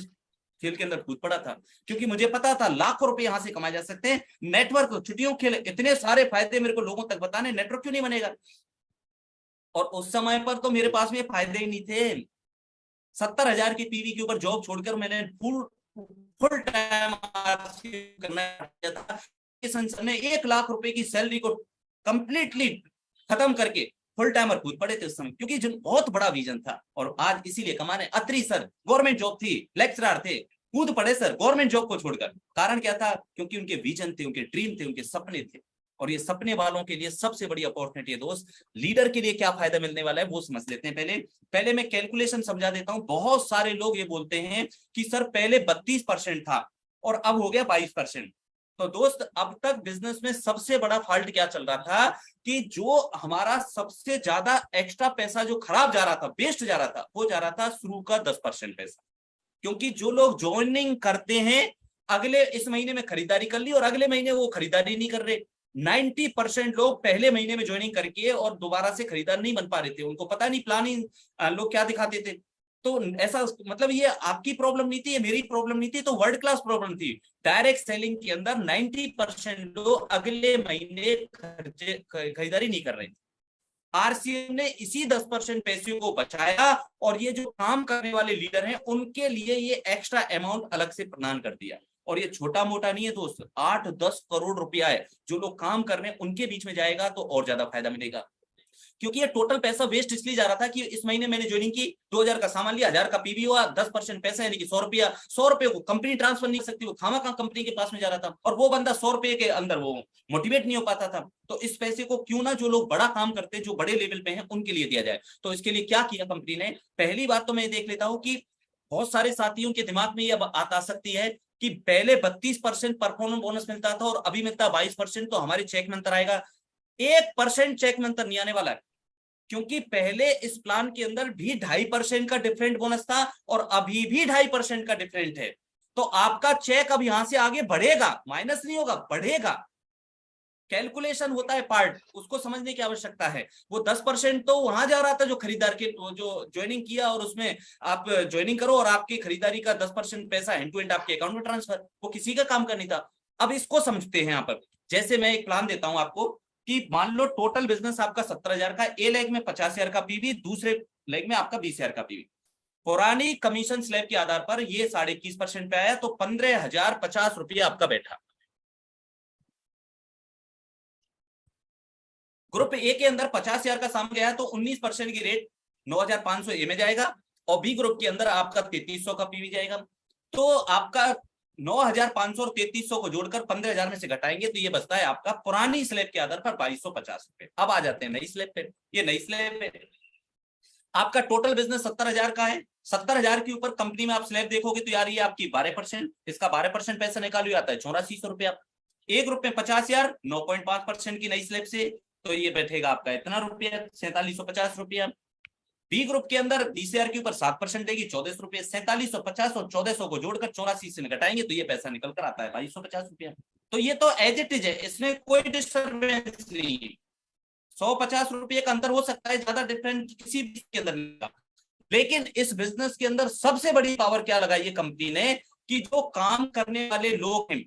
Speaker 1: फील्ड के अंदर कूद पड़ा था, क्योंकि मुझे पता था लाखों रुपए यहां से कमाए जा सकते हैं। नेटवर्क, छुट्टियों के इतने सारे फायदे मेरे को लोगों तक बताने, नेटवर्क क्यों नहीं बनेगा। और उस समय पर तो मेरे पास में फायदे ही नहीं थे। 70,000 की पीवी के ऊपर जॉब छोड़कर मैंने फुल टाइम करना था। संसद ने 1 लाख रुपए की सैलरी को कंप्लीटली खत्म करके फुल टाइमर कूद पड़े थे उस समय, क्योंकि जो बहुत बड़ा विजन था। और आज इसीलिए कमाने, अत्री सर गवर्नमेंट जॉब थी, लेक्चरर थे, कूद पड़े सर गवर्नमेंट जॉब को छोड़कर। कारण क्या था? क्योंकि उनके विजन थे, उनके ड्रीम थे, उनके सपने थे। और ये सपने वालों के लिए सबसे बड़ी अपॉर्चुनिटी है दोस्त। लीडर के लिए क्या फायदा मिलने वाला है वो समझ लेते हैं। पहले मैं कैलकुलेशन समझा देता हूं। बहुत सारे लोग ये बोलते हैं कि सर पहले 32% था और अब हो गया 22%। तो दोस्त, अब तक बिजनेस में सबसे बड़ा फॉल्ट क्या चल रहा था कि जो हमारा सबसे ज्यादा एक्स्ट्रा पैसा जो खराब जा रहा था, वेस्ट जा रहा था, वो जा रहा था शुरू का 10% पैसा। क्योंकि जो लोग ज्वाइनिंग करते हैं, अगले इस महीने में खरीदारी कर ली और अगले महीने वो खरीदारी नहीं कर रहे। 90% लोग पहले महीने में ज्वाइनिंग करके और दोबारा से खरीदार नहीं बन पा रहे थे। उनको पता नहीं प्लानिंग लोग क्या दिखाते थे। तो ऐसा मतलब ये आपकी प्रॉब्लम नहीं थी, ये मेरी प्रॉब्लम नहीं थी, तो वर्ल्ड क्लास प्रॉब्लम थी। डायरेक्ट सेलिंग के अंदर 90% लोग अगले महीने खरीदारी नहीं कर रहे थे। आरसीएम ने इसी 10% पैसे को बचाया और ये जो काम करने वाले लीडर हैं उनके लिए ये एक्स्ट्रा अमाउंट अलग से प्रदान कर दिया। और ये छोटा मोटा नहीं है दोस्त, 8-10 करोड़ रुपया है जो लोग काम कर रहे हैं उनके बीच में जाएगा तो और ज्यादा फायदा मिलेगा। क्योंकि ये टोटल पैसा वेस्ट इसलिए जा रहा था कि इस महीने मैंने ज्वाइनिंग की, 2000 का सामान लिया, 1000 का पीवी हुआ, 10% पैसा यानी कि 100 रुपया, 100 रुपए को कंपनी ट्रांसफर नहीं कर सकती, वो खामा खा कंपनी के पास में जा रहा था और वो बंदा 100 रुपए के अंदर वो मोटिवेट नहीं हो पाता था। तो इस पैसे को क्यों ना जो लोग बड़ा काम करते हैं, जो बड़े लेवल पे हैं, उनके लिए दिया जाए। तो इसके लिए क्या किया कंपनी ने, पहली बात तो मैं देख लेता हूँ कि बहुत सारे साथियों के दिमाग में ये बात आ सकती है कि पहले 32% परफॉर्मेंस बोनस मिलता था और अभी मिलता 22%, तो हमारे चेक में अंतर आएगा। 1% चेक में अंतर नहीं आने वाला है, क्योंकि पहले इस प्लान के अंदर भी 2.5% का डिफरेंट बोनस था और अभी भी 2.5% का डिफरेंट है। तो आपका चेक अब यहां से आगे बढ़ेगा, माइनस नहीं होगा, बढ़ेगा। कैलकुलेशन होता है पार्ट, उसको समझने की आवश्यकता है। वो 10% तो वहां जा रहा था जो खरीदार के जो ज्वाइनिंग किया और उसमें आप ज्वाइनिंग करो और आपकी खरीदारी का 10% पैसा एंड टू एंड आपके अकाउंट में ट्रांसफर, वो किसी का काम का नहीं था। अब इसको समझते हैं यहाँ पर। जैसे मैं एक प्लान देता हूं आपको कि मान लो टोटल बिजनेस आपका 70,000 का, ए लेग में 50,000 का पीवी, दूसरे लेग में आपका 20,000 का पीवी। पुरानी कमीशन स्लैब के आधार पर ये 21.5% पे आया, तो 15,050 रुपया आपका बैठा। ग्रुप ए के अंदर 50,000 का सामान गया तो 19% की रेट 9,500 ए में जाएगा और बी ग्रुप के अंदर आपका 3300 का पीवी जाएगा। तो आपका 9,500 और 3300 को जोड़कर 15,000 में से घटाएंगे तो ये बचता है आपका पुरानी स्लैब के आधार पर 2250 रुपए। अब आ जाते हैं नई स्लैब पे। ये नई स्लैब है, आपका टोटल बिजनेस 70,000 का है। 70,000 के ऊपर कंपनी में आप स्लैब देखोगे तो यार ये आपकी 12%, इसका 12% पैसा निकालो आता है 8400 रुपया। एक ग्रुप में 50,000, 9.5% की नई स्लैब से, तो ये बैठेगा आपका इतना रुपया, 4750 रुपया। बी ग्रुप के अंदर 20,000 के ऊपर 7% देगी, 1400 रुपये। 4750 और 1400 को जोड़कर 84 से घटाएंगे तो ये पैसा निकल कर आता है 2250 रुपया। तो ये तो एज इट इज है, इसमें कोई डिस्टर्बेंस नहीं है। 150 रुपये का अंतर हो सकता है, ज्यादा डिफरेंट किसी भी के अंदर नहीं। लेकिन इस बिजनेस के अंदर सबसे बड़ी पावर क्या लगाई है कंपनी ने, कि जो काम करने वाले लोग हैं,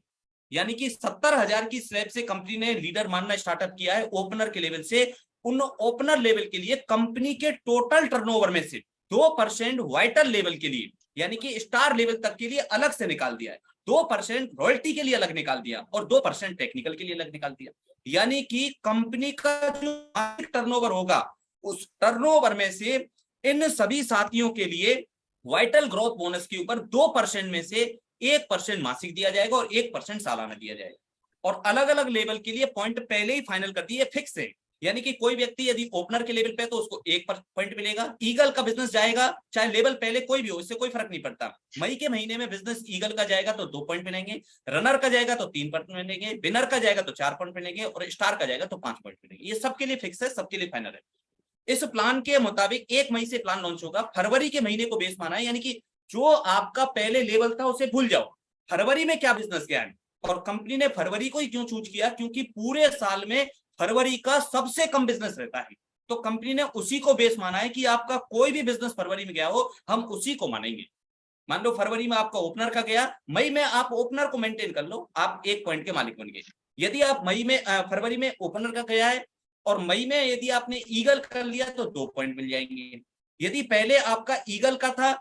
Speaker 1: यानी कि 70,000 की स्लैब से कंपनी ने लीडर मानना स्टार्टअप किया है ओपनर के लेवल से। उन ओपनर लेवल के लिए कंपनी के टोटल टर्नओवर में से 2% वाइटल लेवल के लिए, यानी कि स्टार लेवल तक के लिए अलग से निकाल दिया है। 2% रॉयल्टी के लिए अलग निकाल दिया और 2% टेक्निकल के लिए अलग निकाल दिया। यानी कि कंपनी का जो टर्नओवर होगा, उस टर्नओवर में से इन सभी साथियों के लिए वाइटल ग्रोथ बोनस के ऊपर 2% में से 1% मासिक दिया जाएगा और 1% सालाना दिया जाएगा। और अलग अलग लेवल के लिए पॉइंट पहले ही फाइनल कर दिए, फिक्स है। यानी कि कोई व्यक्ति यदि ओपनर के लेवल पे तो उसको 1 पॉइंट मिलेगा। ईगल का बिजनेस जाएगा, चाहे लेवल पहले कोई भी हो, इससे कोई फर्क नहीं पड़ता। मई के महीने में बिजनेस ईगल का जाएगा तो 2 पॉइंट मिलेंगे, रनर का जाएगा तो 3 पॉइंट मिलेंगे, विनर का जाएगा तो 4 पॉइंट मिलेंगे और स्टार का जाएगा तो 5 पॉइंट मिलेंगे। ये सबके लिए फिक्स है, सबके लिए फाइनल है। इस प्लान के मुताबिक 1 मई से प्लान लॉन्च होगा। फरवरी के महीने को बेस माना है, यानी कि जो आपका पहले लेवल था उसे भूल जाओ, फरवरी में क्या बिजनेस गया है। और कंपनी ने फरवरी को ही क्यों चूज किया, क्योंकि पूरे साल में फरवरी का सबसे कम बिजनेस रहता है। तो कंपनी ने उसी को बेस माना है कि आपका कोई भी बिजनेस फरवरी में गया हो, हम उसी को मानेंगे। मान लो फरवरी में आपका ओपनर का गया, मई में आप ओपनर को मेंटेन कर लो, आप 1 पॉइंट के मालिक बन गए। यदि आप फरवरी में ओपनर का गया है और मई में यदि आपने ईगल कर लिया तो 2 पॉइंट मिल जाएंगे। यदि पहले आपका ईगल का था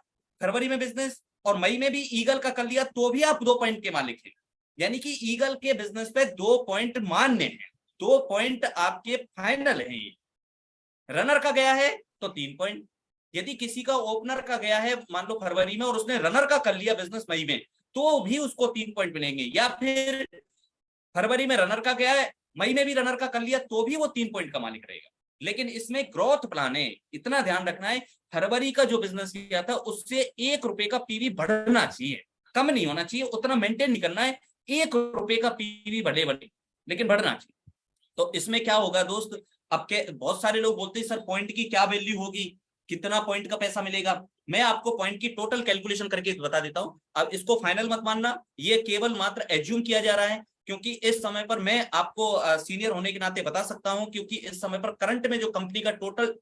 Speaker 1: फरवरी में बिजनेस और मई में भी ईगल का कर लिया तो भी आप 2 पॉइंट के मालिक हैं। यानी कि ईगल के बिजनेस पे 2 पॉइंट मान्य है, 2 पॉइंट आपके फाइनल है। रनर का गया है तो 3 पॉइंट। यदि किसी का ओपनर का गया है मान लो फरवरी में और उसने रनर का कर लिया बिजनेस मई में, तो भी उसको 3 पॉइंट मिलेंगे। या फिर फरवरी में रनर का गया है, मई में भी रनर का कर लिया, तो भी वो 3 पॉइंट का मालिक रहेगा। लेकिन इसमें ग्रोथ प्लान है, इतना ध्यान रखना है, फरवरी का जो बिजनेस किया था उससे 1 रुपए का पीवी बढ़ना चाहिए, कम नहीं होना चाहिए। उतना मेंटेन नहीं करना है, 1 रुपए का पीवी बढ़े लेकिन बढ़ना चाहिए। तो इसमें क्या होगा दोस्त, अब के बहुत सारे लोग बोलते हैं सर पॉइंट की क्या वैल्यू होगी, कितना पॉइंट का पैसा मिलेगा। मैं आपको पॉइंट की टोटल कैलकुलेशन करके बता देता हूं। अब इसको फाइनल मत मानना, ये केवल मात्र एज्यूम किया जा रहा है। क्योंकि इस समय पर मैं आपको सीनियर होने के नाते बता सकता हूं, क्योंकि इस समय पर करंट में जो कंपनी का टोटल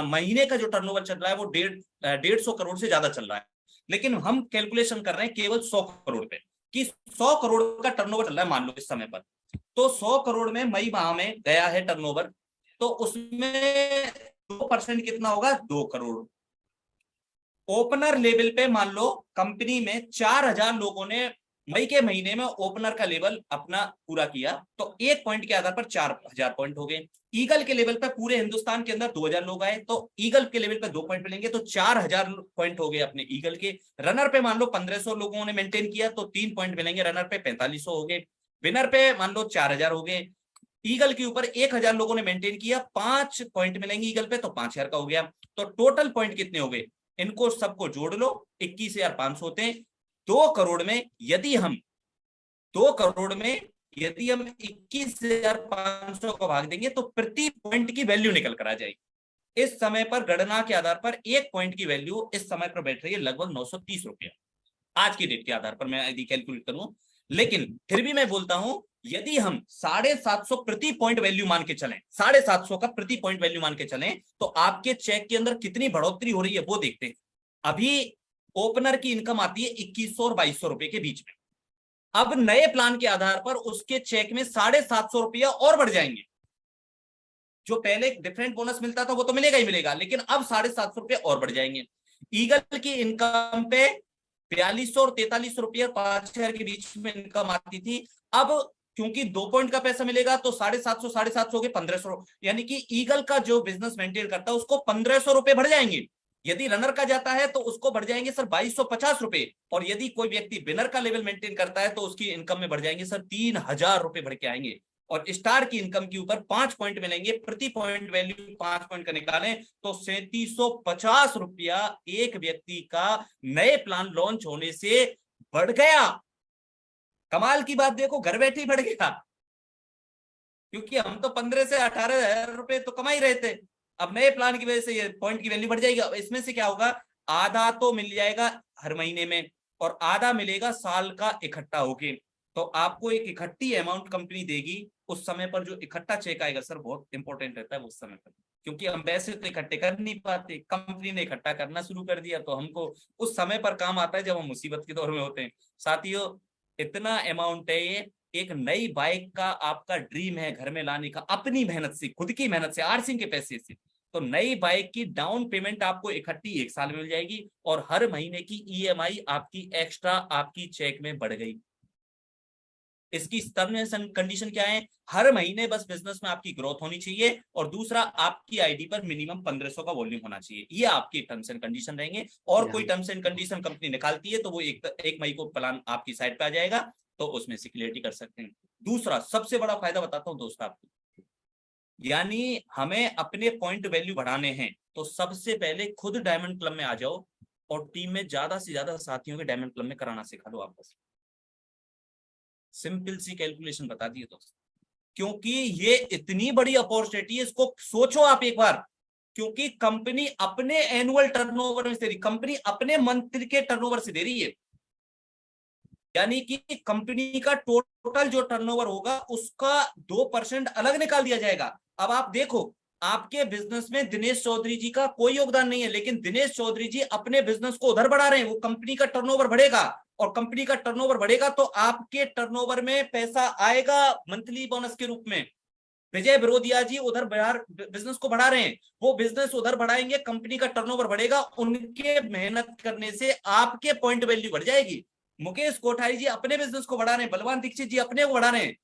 Speaker 1: महीने का जो टर्नओवर चल रहा है वो 150 करोड़ से ज्यादा चल रहा है। लेकिन हम कैलकुलेशन कर रहे हैं केवल 100 करोड़ पे, कि 100 करोड़ का टर्नओवर चल रहा है मान लो इस समय पर। तो 100 करोड़ में मई माह में गया है टर्नओवर, तो उसमें 2% कितना होगा, 2 करोड़। ओपनर लेवल पे मान लो कंपनी में 4,000 लोगों ने मई के महीने में ओपनर का लेवल अपना पूरा किया, तो एक पॉइंट के आधार पर 4,000 पॉइंट हो गए। ईगल के लेवल पर पूरे हिंदुस्तान के अंदर 2,000 लोग आए, तो ईगल के लेवल पर 2 पॉइंट मिलेंगे, तो 4,000 पॉइंट हो गए अपने ईगल के। रनर पे मान लो 1,500 लोगों ने मेंटेन किया, तो 3 पॉइंट मिलेंगे, रनर पे 4,500 हो गए। विनर पे मान लो 4,000 हो गए। ईगल के ऊपर 1,000 लोगों ने मेंटेन किया, 5 पॉइंट मिलेंगे ईगल पे, तो 5,000 का हो गया। तो टोटल पॉइंट कितने हो गए, इनको सबको जोड़ लो, 21,500 होते हैं। 2 करोड़ में यदि हम 2 करोड़ में यदि हम 21,500 को भाग देंगे तो प्रति पॉइंट की वैल्यू निकल कर आ जाएगी। इस समय पर गणना के आधार पर एक पॉइंट की वैल्यू इस समय पर बैठ रही है लगभग 930 रुपया, आज की डेट के आधार पर मैं यदि कैलकुलेट करूं। लेकिन फिर भी मैं बोलता हूं, यदि हम 750 प्रति पॉइंट वैल्यू मान के चलें, 750 का प्रति पॉइंट वैल्यू मान के चलें, तो आपके चेक के अंदर कितनी बढ़ोतरी हो रही है वो देखते हैं। अभी ओपनर की इनकम आती है 2,100 और 2,200 रुपए के बीच में। अब नए प्लान के आधार पर उसके चेक में 750 रुपया और बढ़ जाएंगे। जो पहले डिफरेंट बोनस मिलता था वो तो मिलेगा ही मिलेगा, लेकिन अब 750 रुपये और बढ़ जाएंगे। ईगल की इनकम पे 4,200 और 43 रुपये 5,000 के बीच में इनकम आती थी। अब क्योंकि 2 पॉइंट का पैसा मिलेगा तो 750 के 1,500, यानी कि ईगल का जो बिजनेस मेंटेन करता है उसको 1,500 रुपए बढ़ जाएंगे। यदि रनर का जाता है तो उसको बढ़ जाएंगे सर 2,250 रुपए, और यदि कोई व्यक्ति विनर का लेवल मेंटेन करता है तो उसकी इनकम में बढ़ जाएंगे सर 3,000 रुपए बढ़ के आएंगे। और स्टार की इनकम के ऊपर 5 पॉइंट मिलेंगे, प्रति पॉइंट वैल्यू 5 पॉइंट का निकालें तो 3,750 रुपया एक व्यक्ति का नए प्लान लॉन्च होने से बढ़ गया। कमाल की बात देखो, घर बैठे ही बढ़ गया, क्योंकि हम तो 15 से 18,000 रुपए तो कमा ही रहे थे। अब नए प्लान की वजह से ये पॉइंट की वैल्यू बढ़ जाएगी। अब इसमें से क्या होगा, आधा तो मिल जाएगा हर महीने में और आधा मिलेगा साल का इकट्ठा होके। तो आपको एक इकट्ठी अमाउंट कंपनी देगी। उस समय पर जो इकट्ठा चेक आएगा सर बहुत इंपॉर्टेंट रहता है उस समय पर, क्योंकि हम वैसे तो इकट्ठे कर नहीं पाते, कंपनी ने इकट्ठा करना शुरू कर दिया तो हमको उस समय पर काम आता है जब हम मुसीबत के दौर में होते हैं। साथियों, इतना अमाउंट है ये। एक नई बाइक का आपका ड्रीम है घर में लाने का, अपनी मेहनत से, खुद की मेहनत से, आरसिंग के पैसे से, तो नई बाइक की डाउन पेमेंट आपको इकट्ठी 1 साल में मिल जाएगी और हर महीने की ईएमआई आपकी एक्स्ट्रा आपकी चेक में बढ़ गई। इसकी टर्म्स एंड कंडीशन क्या है, हर महीने बस बिजनेस में आपकी ग्रोथ होनी चाहिए और दूसरा आपकी आईडी पर मिनिमम 1,500 का वॉल्यूम होना चाहिए। ये आपके टर्म्स एंड कंडीशन रहेंगे। और कोई टर्म्स एंड कंडीशन कंपनी निकालती है तो वो 1 मई को प्लान आपकी साइट पे आ जाएगा, तो उसमें से क्लियरिटी कर सकते हैं। दूसरा सबसे बड़ा फायदा बताता हूं दोस्त आपको, यानी हमें अपने पॉइंट वैल्यू बढ़ाने हैं तो सबसे पहले खुद डायमंड क्लब में आ जाओ और टीम में ज्यादा से ज्यादा साथियों के डायमंड क्लब में कराना सिखा दो आपस। सिंपल सी कैलकुलेशन बता दी दोस्त, क्योंकि ये इतनी बड़ी अपॉर्चुनिटी है, इसको सोचो आप एक बार। क्योंकि कंपनी अपने एनुअल टर्नओवर में से दे रही, कंपनी अपने मंथ के टर्नओवर से दे रही है, यानी कि कंपनी का टोटल जो टर्नओवर होगा उसका 2% अलग निकाल दिया जाएगा। अब आप देखो, आपके बिजनेस में दिनेश चौधरी जी का कोई योगदान नहीं है, लेकिन दिनेश चौधरी जी अपने बिजनेस को उधर बढ़ा रहे हैं, वो कंपनी का टर्नओवर बढ़ेगा और कंपनी का टर्नओवर बढ़ेगा तो आपके टर्नओवर में पैसा आएगा मंथली बोनस के रूप में। विजय बिरोदिया जी उधर बिजनेस को बढ़ा रहे हैं, वो बिजनेस उधर बढ़ाएंगे, कंपनी का टर्नओवर बढ़ेगा, उनके मेहनत करने से आपके पॉइंट वैल्यू बढ़ जाएगी। मुकेश कोठारी जी अपने बिजनेस को बढ़ा रहे हैं, बलवान दीक्षित जी अपने को बढ़ा रहे हैं,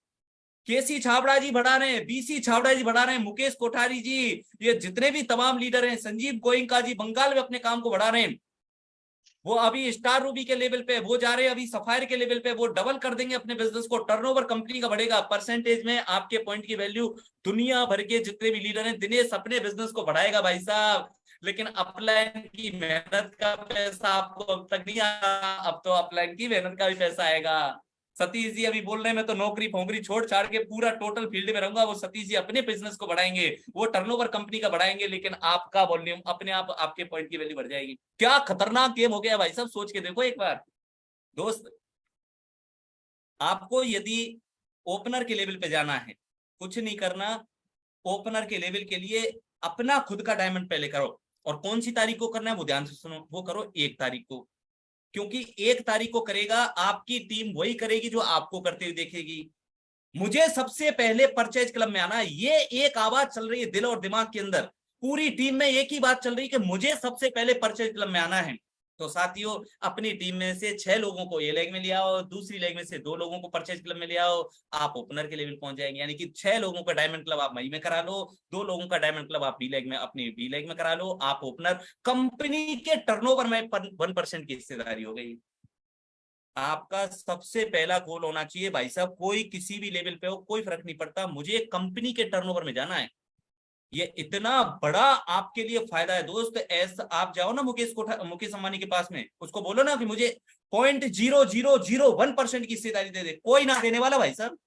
Speaker 1: केसी छाबड़ा जी बढ़ा रहे हैं, बीसी छाबड़ा जी बढ़ा रहे हैं, मुकेश कोठारी जी, ये जितने भी तमाम लीडर हैं, संजीव गोयनका जी बंगाल में अपने काम को बढ़ा रहे हैं। वो अभी स्टार रूबी के लेवल पे वो जा रहे हैं, अभी सफायर के लेवल पे वो डबल कर देंगे अपने बिजनेस को, टर्नओवर कंपनी का बढ़ेगा, परसेंटेज में आपके पॉइंट की वैल्यू। दुनिया भर के जितने भी लीडर हैं, दिनेश अपने बिजनेस को बढ़ाएगा भाई साहब, लेकिन अपलाइन की मेहनत का पैसा आपको अब तक नहीं आया, अब तो अपलाइन की मेहनत का भी पैसा आएगा। सतीश जी अभी बोल रहे हैं मैं तो नौकरी फोकरी छोड़ छाड़ के पूरा टोटल फील्ड में रहूंगा, वो सतीश जी अपने बिजनेस को बढ़ाएंगे, वो टर्नओवर कंपनी का बढ़ाएंगे, लेकिन आपका वॉल्यूम अपने आप आपके पॉइंट की वैल्यू बढ़ जाएगी। क्या खतरनाक गेम हो गया भाई साहब, सोच के देखो एक बार दोस्त। आपको यदि ओपनर के लेवल पे जाना है, कुछ नहीं करना। ओपनर के लेवल के लिए अपना खुद का डायमंड पहले करो, और कौन सी तारीख को करना है वो ध्यान से सुनो, वो करो 1 तारीख को, क्योंकि 1 तारीख को करेगा आपकी टीम वही करेगी जो आपको करते हुए देखेगी। मुझे सबसे पहले परचेज क्लब में आना है, ये एक आवाज चल रही है दिल और दिमाग के अंदर, पूरी टीम में एक ही बात चल रही है कि मुझे सबसे पहले परचेज क्लब में आना है। तो साथियों, अपनी टीम में से 6 लोगों को ए लेग में ले आओ, दूसरी लेग में से 2 लोगों को परचेज क्लब में ले आओ, आप ओपनर के लेवल पहुंच जाएंगे। यानी कि 6 लोगों का डायमंड क्लब आप मई में करा लो, 2 लोगों का डायमंड क्लब आप बी लेग में, अपनी बी लेग में करा लो, आप ओपनर। कंपनी के टर्नओवर में 1% की हिस्सेदारी हो गई। आपका सबसे पहला गोल होना चाहिए भाई साहब, कोई किसी भी लेवल पे हो कोई फर्क नहीं पड़ता, मुझे कंपनी के टर्नओवर में जाना है। ये इतना बड़ा आपके लिए फायदा है दोस्त। ऐसा आप जाओ ना मुकेश अंबानी के पास में, उसको बोलो ना कि मुझे 0.0001% की हिस्सेदारी दे दे, कोई ना देने वाला भाई साहब।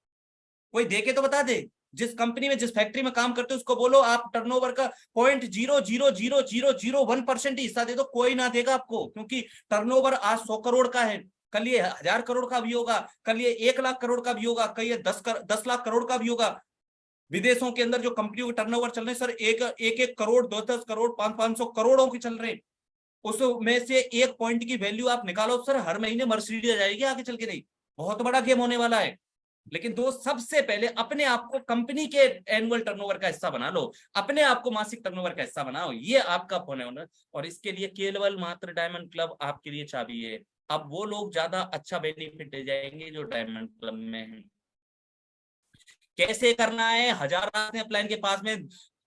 Speaker 1: कोई दे के तो बता दे, जिस कंपनी में जिस फैक्ट्री में काम करते हो उसको बोलो आप टर्नओवर का 0.00001% ही हिस्सा दे दो, कोई ना देगा आपको, क्योंकि टर्नओवर आज 100 करोड़ का है, कल ये 1000 करोड़ का भी होगा, कल ये 1 लाख करोड़ का भी होगा, कल ये 10 लाख करोड़ का भी होगा। विदेशों के अंदर जो कंपनियों के टर्नओवर चल रहे हैं सर, एक करोड़, 10 करोड़, 500 करोड़ों के चल रहे हैं। उसमें से 1 पॉइंट की वैल्यू आप निकालो सर, हर महीने मर्सिडीज आ जाएगी आगे चल के, नहीं बहुत बड़ा गेम होने वाला है। लेकिन दोस्त, सबसे पहले अपने आप को कंपनी के एनुअल टर्नओवर का हिस्सा बना लो, अपने आप को मासिक टर्नओवर का हिस्सा बनाओ, ये आपका होने होना। और इसके लिए केवल मात्र डायमंड क्लब आपके लिए चाबी है। अब वो लोग ज्यादा अच्छा बेनिफिट ले जाएंगे जो डायमंड क्लब में है। कैसे करना है, 1000 रास्ते प्लान के पास में,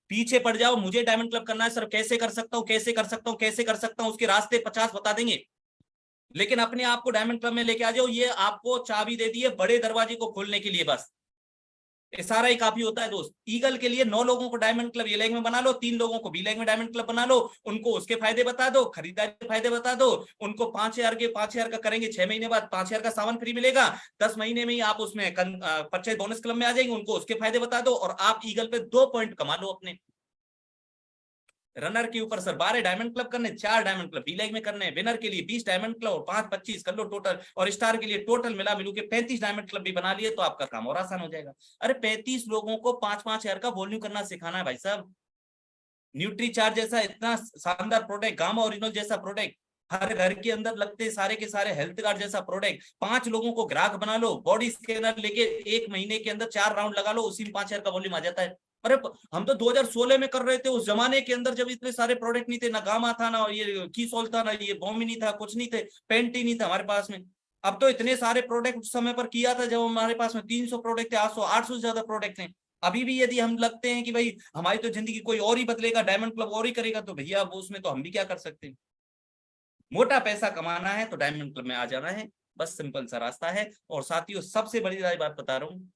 Speaker 1: पीछे पड़ जाओ, मुझे डायमंड क्लब करना है सर, कैसे कर सकता हूँ, कैसे कर सकता हूँ, कैसे कर सकता हूँ, उसके रास्ते 50 बता देंगे। लेकिन अपने आप को डायमंड क्लब में लेके आ जाओ, ये आपको चाबी दे दी है बड़े दरवाजे को खोलने के लिए, बस इशारा ही काफी होता है दोस्त। ईगल के लिए 9 लोगों को डायमंड क्लब ए लेग में बना लो, 3 लोगों को बी लेग में डायमंड क्लब बना लो, उनको उसके फायदे बता दो, खरीदारी के फायदे बता दो, उनको 5000 का करेंगे, 6 महीने बाद 5000 का सामान फ्री मिलेगा, 10 महीने में ही आप उसमें परचेज बोनस क्लब में आ जाएंगे, उनको उसके फायदे बता दो, और आप ईगल पे 2 पॉइंट कमा लो अपने। रनर के ऊपर सर 12 डायमंड क्लब करने, 4 डायमंड क्लब बी लेग में करने, विनर के लिए 20 डायमंड क्लब और 5 25 कर लो टोटल, और स्टार के लिए टोटल मिला मिलू के 35 डायमंड क्लब भी बना लिए, तो आपका काम और आसान हो जाएगा। अरे 35 लोगों को 5-5 हजार का वॉल्यूम करना सिखाना है भाई साहब। न्यूट्री चार्ज जैसा इतना शानदार प्रोडक्ट, गामा ओरिजिनल जैसा प्रोडक्ट, हर घर के अंदर लगते सारे के सारे हेल्थ कार्ड जैसा प्रोडक्ट, 5 लोगों को ग्राहक बना लो, बॉडी स्कैनर लेके 1 महीने के अंदर 4 राउंड लगा लो, उसी में 5000 का वॉल्यूम आ जाता है। अरे हम तो 2016 में कर रहे थे, उस जमाने के अंदर जब इतने सारे प्रोडक्ट नहीं थे, ना गामा था, ना ये कीसोल था, ना ये बॉमी था, कुछ नहीं थे, पेंट ही नहीं था हमारे पास में। अब तो इतने सारे प्रोडक्ट उस समय पर किया था जब हमारे पास में 300 प्रोडक्ट थे, 800 से ज्यादा प्रोडक्ट थे। अभी भी यदि हम लगते हैं कि भाई हमारी तो जिंदगी कोई और ही बदलेगा, डायमंड क्लब और ही करेगा, तो भैया अब उसमें तो हम भी क्या कर सकते हैं। मोटा पैसा कमाना है तो डायमंड क्लब में आ जाना है, बस सिंपल सा रास्ता है। और साथियों, सबसे बड़ी बात बता रहा हूँ,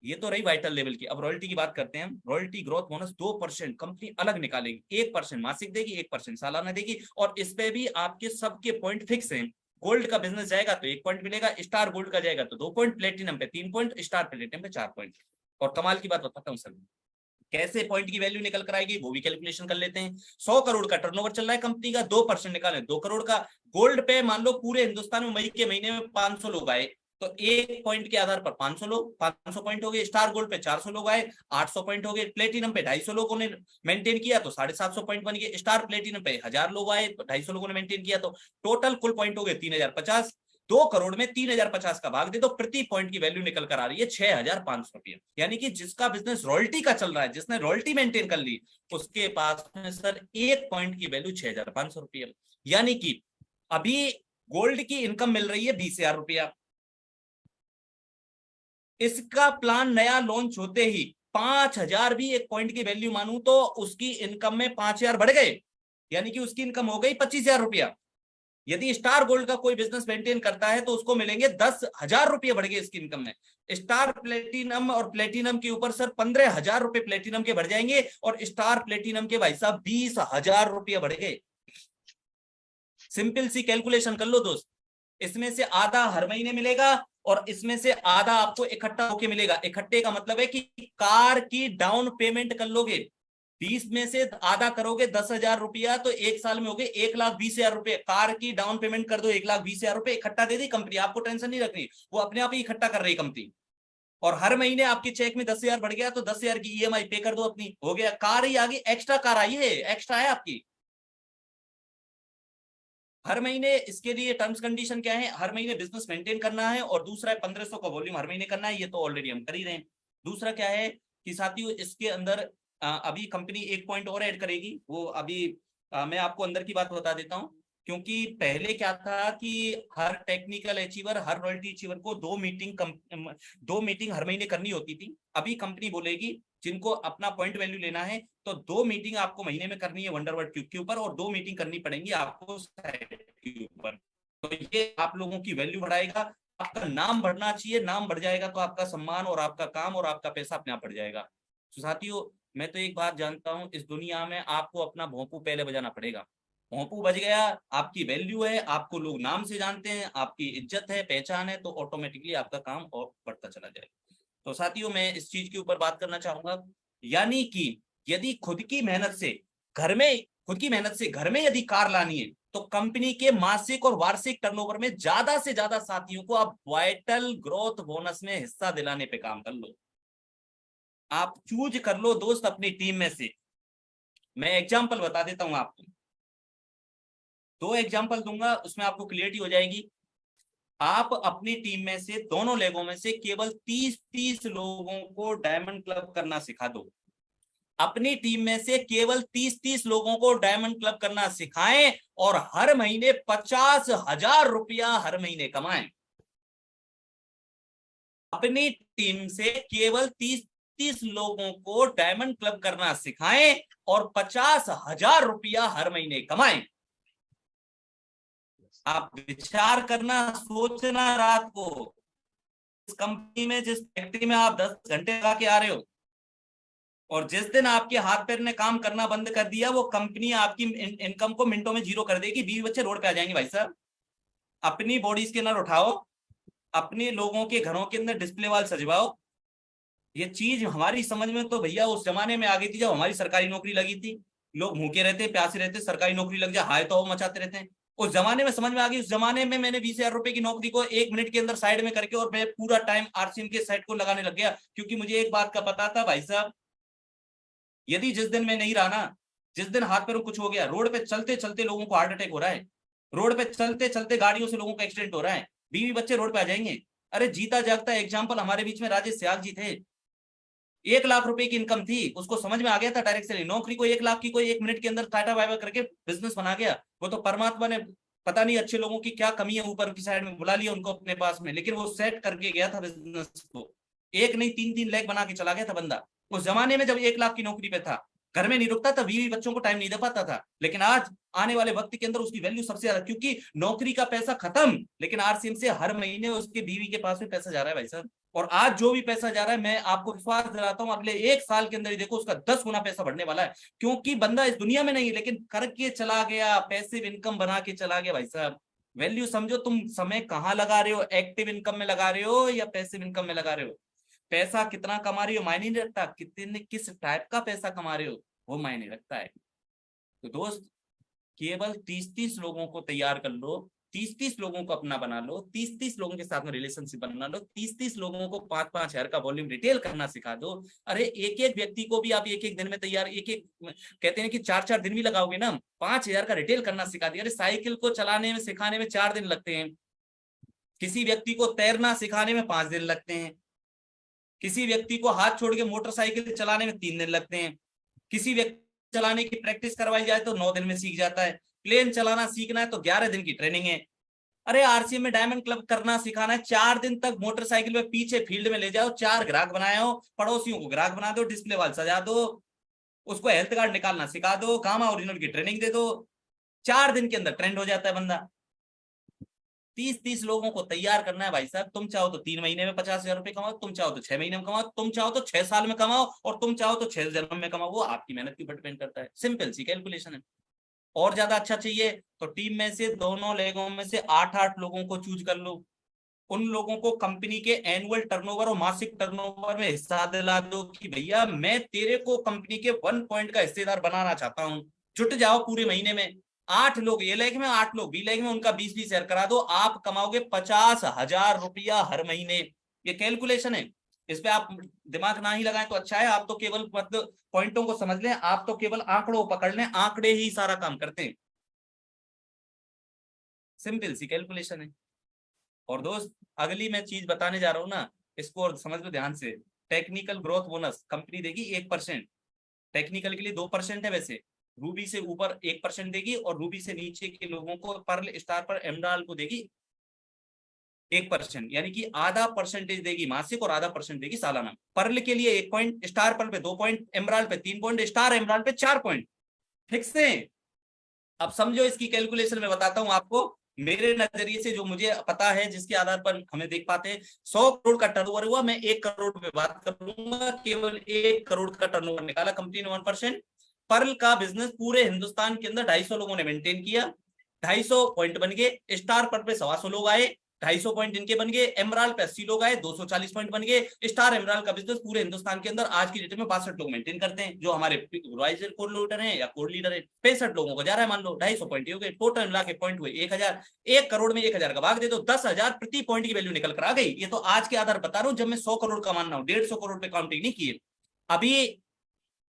Speaker 1: ये तो रही वाइटल लेवल की। अब रॉयल्टी की बात करते हैं हम। रॉयल्टी ग्रोथ बोनस 2% कंपनी अलग निकालेगी, 1% मासिक देगी, 1% सालाना देगी, और इस पे भी आपके सबके पॉइंट फिक्स हैं। गोल्ड का बिजनेस जाएगा तो 1 पॉइंट मिलेगा, स्टार गोल्ड का जाएगा तो 2 पॉइंट, प्लेटिनम पे 3 पॉइंट, स्टार प्लेटिनम पे 4 पॉइंट। और कमाल की बात बताता हूँ सर, कैसे पॉइंट की वैल्यू निकल कर आएगी वो भी कैलकुलेशन कर लेते हैं। 100 करोड़ का टर्नओवर चल रहा है कंपनी का, 2% निकालें 2 करोड़ का। गोल्ड पे मान लो पूरे हिंदुस्तान में मई के महीने में 500 लोग आए, तो 1 पॉइंट के आधार पर 500 लोग, 500 पॉइंट हो गए। स्टार गोल्ड पे 400 लोग आए, 800 पॉइंट हो गए। प्लेटिनम पे 250 लोगों ने मेंटेन किया तो 750 पॉइंट बन गए। स्टार प्लेटिनम पे 1000 लोग आए तो 250 लोगों ने मेंटेन किया, तो टोटल कुल पॉइंट हो गए 3050। 2 करोड़ में 3050 का भाग दे दो, प्रति पॉइंट की वैल्यू निकल कर आ रही है 6500 रुपये। यानी कि जिसका बिजनेस रॉयल्टी का चल रहा है, जिसने रॉयल्टी मेंटेन कर ली, उसके पास में सर 1 पॉइंट की वैल्यू 6500 रुपये। यानी कि अभी गोल्ड की इनकम मिल रही है 20,000 रुपया, इसका प्लान नया लॉन्च होते ही 5000 भी 1 पॉइंट की वैल्यू मानू तो उसकी इनकम में 5000 बढ़ गए, यानी कि उसकी इनकम हो गई 25,000 रुपया। यदि स्टार गोल्ड का कोई बिजनेस मेंटेन करता है तो उसको मिलेंगे 10,000 रुपये बढ़ गए इसकी इनकम में। स्टार प्लेटिनम और प्लेटिनम के ऊपर सर 15,000 रुपए प्लेटिनम के बढ़ जाएंगे, और स्टार प्लेटिनम के भाई साहब 20,000 रुपये बढ़ गए। सिंपल सी कैलकुलेशन कर लो दोस्त, इसमें से आधा हर महीने मिलेगा और इसमें से आधा आपको इकट्ठा होके मिलेगा। इकट्ठे का मतलब है कि कार की डाउन पेमेंट कर लोगे, 20 में से आधा करोगे 10,000 रुपया, तो 1 साल में हो गए 1,20,000 रुपए। कार की डाउन पेमेंट कर दो, 1,20,000 रुपए इकट्ठा दे दी कंपनी, आपको टेंशन नहीं रखनी, वो अपने आप ही इकट्ठा कर रही कंपनी। और हर महीने आपके चेक में 10,000 बढ़ गया तो 10,000 की ईएमआई पे कर दो अपनी, हो गया। कार ही आगे एक्स्ट्रा कार आई है, एक्स्ट्रा है आपकी। हर महीने इसके लिए टर्म्स कंडीशन क्या है, हर महीने बिजनेस मेंटेन करना है, और दूसरा है 1500 का वॉल्यूम हर महीने करना है, ये तो ऑलरेडी हम कर ही रहे हैं। दूसरा क्या है कि साथियों इसके अंदर अभी कंपनी एक पॉइंट और ऐड करेगी, वो अभी मैं आपको अंदर की बात बता देता हूँ। क्योंकि पहले क्या था कि हर टेक्निकल अचीवर, हर रॉयल्टी अचीवर को 2 मीटिंग हर महीने करनी होती थी। अभी कंपनी बोलेगी जिनको अपना पॉइंट वैल्यू लेना है तो 2 मीटिंग आपको महीने में करनी है वंडरवर्ड क्यूब के ऊपर, और 2 मीटिंग करनी पड़ेंगी आपको साइट के ऊपर। तो ये आप लोगों की वैल्यू बढ़ाएगा, आपका नाम बढ़ना चाहिए, नाम बढ़ जाएगा तो आपका सम्मान और आपका काम और आपका पैसा अपने आप बढ़ जाएगा। तो साथियों मैं तो एक बात जानता हूं, इस दुनिया में आपको अपना भोंपू पहले बजाना पड़ेगा। भोंपू बज गया, आपकी वैल्यू है, आपको लोग नाम से जानते हैं, आपकी इज्जत है, पहचान है, तो ऑटोमेटिकली आपका काम और बढ़ता चला जाएगा। तो साथियों मैं इस चीज के ऊपर बात करना चाहूंगा, यानी कि यदि खुद की मेहनत से घर में यदि कार लानी है तो कंपनी के मासिक और वार्षिक टर्नओवर में ज्यादा से ज्यादा साथियों को आप वाइटल ग्रोथ बोनस में हिस्सा दिलाने पे काम कर लो। आप चूज कर लो दोस्त अपनी टीम में से। मैं एग्जांपल बता देता हूं आपको, 2 एग्जांपल दूंगा, उसमें आपको क्लियरिटी हो जाएगी। आप अपनी टीम में से दोनों लेगों में से केवल 30-30 लोगों को डायमंड क्लब करना सिखा दो। अपनी टीम में से केवल 30-30 लोगों को डायमंड क्लब करना सिखाएं और हर महीने 50,000 रुपया हर महीने कमाएं। अपनी टीम से केवल 30-30 लोगों को डायमंड क्लब करना सिखाएं और 50,000 रुपया हर महीने कमाएं। आप विचार करना, सोचना रात को, इस कंपनी में जिस फैक्ट्री में आप 10 घंटे लगा के आ रहे हो, और जिस दिन आपके हाथ पैर ने काम करना बंद कर दिया वो कंपनी आपकी इनकम को मिनटों में जीरो कर देगी। 20 बच्चे रोड पे आ जाएंगे भाई साहब। अपनी बॉडी स्कैनर उठाओ, अपने लोगों के घरों के अंदर डिस्प्ले वाल सजवाओ। ये चीज हमारी समझ में तो भैया उस जमाने में आ गई थी जब हमारी सरकारी नौकरी लगी थी। लोग भूखे रहते, प्यासे रहते, सरकारी नौकरी लग जाए हाय तो मचाते रहते हैं। उस जमाने में समझ में आ गई। उस जमाने में मैंने 20,000 रुपए की नौकरी को 1 मिनट के अंदर साइड में करके और मैं पूरा टाइम आरसीएम के साइट को लगाने लग गया, क्योंकि मुझे एक बात का पता था भाई साहब, यदि जिस दिन मैं नहीं रहा ना, जिस दिन हाथ पैरों कुछ हो गया, रोड पे चलते चलते लोगों को हार्ट अटैक हो रहा है, रोड पे चलते चलते गाड़ियों से लोगों का एक्सीडेंट हो रहा है, बीवी बच्चे रोड पे आ जाएंगे। अरे जीता जागता एग्जाम्पल हमारे बीच में राजेश सियाल जी थे। 1 लाख रुपए की इनकम थी, उसको समझ में आ गया था डायरेक्ट से नौकरी को 1 लाख की कोई 1 मिनट के अंदर टाटा वाइवा करके बिजनेस बना गया। वो तो परमात्मा ने पता नहीं अच्छे लोगों की क्या कमी है, ऊपर की साइड में बुला लिया उनको अपने पास में, लेकिन वो सेट करके गया था बिजनेस को। एक नहीं 3-3 लाख बना के चला गया था बंदा। उस जमाने में जब 1 लाख की नौकरी पे था, घर में नहीं रुकता था, बीवी बच्चों को टाइम नहीं दे पाता था। लेकिन आज आने वाले वक्त के अंदर उसकी वैल्यू सबसे ज्यादा, क्योंकि नौकरी का पैसा खत्म, लेकिन आरसीएम से हर महीने उसके बीवी के पास में पैसा जा रहा है भाई साहब। और आज जो भी पैसा जा रहा है, मैं आपको विश्वास दिलाता हूं अगले 1 साल के अंदर ही देखो उसका 10 गुना पैसा बढ़ने वाला है। क्योंकि बंदा इस दुनिया में नहीं है, लेकिन करके चला गया, पैसिव इनकम बना के चला गया भाई साहब। वैल्यू समझो, तुम समय कहाँ लगा रहे हो, एक्टिव इनकम में लगा रहे हो या पैसिव इनकम में लगा रहे हो। पैसा कितना कमा रही हो मायने नहीं रखता, कितने किस टाइप का पैसा कमा रहे हो वो मायने रखता है। तो दोस्त केवल 30-30 लोगों को तैयार कर लो, 30-30 लोगों को अपना बना लो, 30-30 लोगों के साथ में रिलेशनशिप बना लो, 30-30 लोगों को 5-5 हजार का वॉल्यूम रिटेल करना सिखा दो। अरे एक एक व्यक्ति को भी आप एक एक दिन में तैयार, एक एक कहते हैं कि 4-4 दिन भी लगाओगे ना, 5 हजार का रिटेल करना सिखा दिया। अरे साइकिल को चलाने में सिखाने में 4 दिन लगते हैं, किसी व्यक्ति को तैरना सिखाने में 5 दिन लगते हैं, किसी व्यक्ति को हाथ छोड़ के मोटरसाइकिल चलाने में 3 दिन लगते हैं, किसी व्यक्ति चलाने की प्रैक्टिस करवाई जाए तो 9 दिन में सीख जाता है, प्लेन चलाना सीखना है तो 11 दिन की ट्रेनिंग है। अरे आरसीएम में डायमंड क्लब करना सिखाना है, 4 दिन तक मोटरसाइकिल में पीछे फील्ड में ले जाओ, 4 ग्राहक बनाए हो, पड़ोसियों को ग्राहक बना दो, डिस्प्ले वाल सजा दो, उसको हेल्थ कार्ड निकालना सिखा दो, गामा ओरिजिनल की ट्रेनिंग दे दो, 4 दिन के अंदर ट्रेंड हो जाता है बंदा। 30-30 लोगों को तैयार करना है भाई साहब। तुम चाहो तो 3 महीने में 50,000 रुपए कमाओ, तुम चाहो तो 6 महीने में कमाओ, तुम चाहो तो 6 साल में कमाओ, और तुम चाहो तो 6 जन्म में कमाओ। वो आपकी मेहनत के ऊपर डिपेंड करता है, सिंपल सी कैलकुलेशन है। और ज्यादा अच्छा चाहिए तो टीम में से दोनों लेगों में से 8-8 लोगों को चूज कर लो। उन लोगों को कंपनी के एनुअल टर्नओवर और मासिक टर्नओवर में हिस्सा दिला दो कि भैया मैं तेरे को कंपनी के 1 पॉइंट का हिस्सेदार बनाना चाहता हूं। जुट जाओ पूरे महीने में, 8 लोग ए लेग में, 8 लोग बी लेग में, उनका 20-20 शेयर करा दो, आप कमाओगे 50,000 रुपया हर महीने। ये कैलकुलेशन है। इस पे आप दिमाग ना ही लगाएं तो अच्छा है। आप तो केवल मतलब पॉइंटों को समझ लें, आप तो केवल आंकड़ों को पकड़ लें, आंकड़े ही सारा काम करते हैं। सिंपल सी कैलकुलेशन है। और दोस्त अगली मैं चीज बताने जा रहा हूं ना, इसको और समझ लो ध्यान से। टेक्निकल ग्रोथ बोनस कंपनी देगी 1%। टेक्निकल के लिए 2% है वैसे। रूबी से ऊपर 1% देगी और रूबी से नीचे के लोगों को, पर्ल, स्टार पर, एमराल्ड को देगी 1%, यानी कि आधा परसेंटेज देगी मासिक और आधा परसेंट देगी सालाना। पर्ल के लिए 1 पॉइंट, स्टार पर्ल पे 2 पॉइंट, एमराल्ड पे 3 पॉइंट, स्टार एमराल्ड पे 4 पॉइंट। फिक्स है। अब समझो इसकी कैलकुलेशन में बताता हूं आपको, मेरे नजरिए से जो मुझे पता है, जिसके आधार पर हमें देख पाते हैं। 100 करोड़ का टर्नओवर हुआ, मैं 1 करोड़ पे बात करूंगा, केवल 1 करोड़ का टर्नओवर निकाला कंपनी ने 1%। पर्ल का बिजनेस पूरे हिंदुस्तान के अंदर 250 लोगों ने मेंटेन किया, 250 पॉइंट बन गए। स्टार पर्ल पे 125 लोग आए, 250 पॉइंट इनके बन गए। एमराल्ड पे 80 लोग आए, 240 पॉइंट बन गए। स्टार एमराल्ड का बिजनेस पूरे हिंदुस्तान के अंदर आज की डेट में 62 लोग मेंटेन करते हैं, जो हमारे सुपरवाइजर कोर लीडर हैं या कोर लीडर है। 65 लोगों को जा रहा है, मान लो 250 पॉइंट हो गए, टोटल मिला के पॉइंट हुए 1000। 1 करोड़ में 1000 का भाग दे दो, 10,000 प्रति पॉइंट की वैल्यू निकल कर आ गई। ये तो आज के आधार बता रहा हूं, जब मैं 100 करोड़ का मान रहा हूं, 150 करोड़ पे काउंटिंग नहीं किए। अभी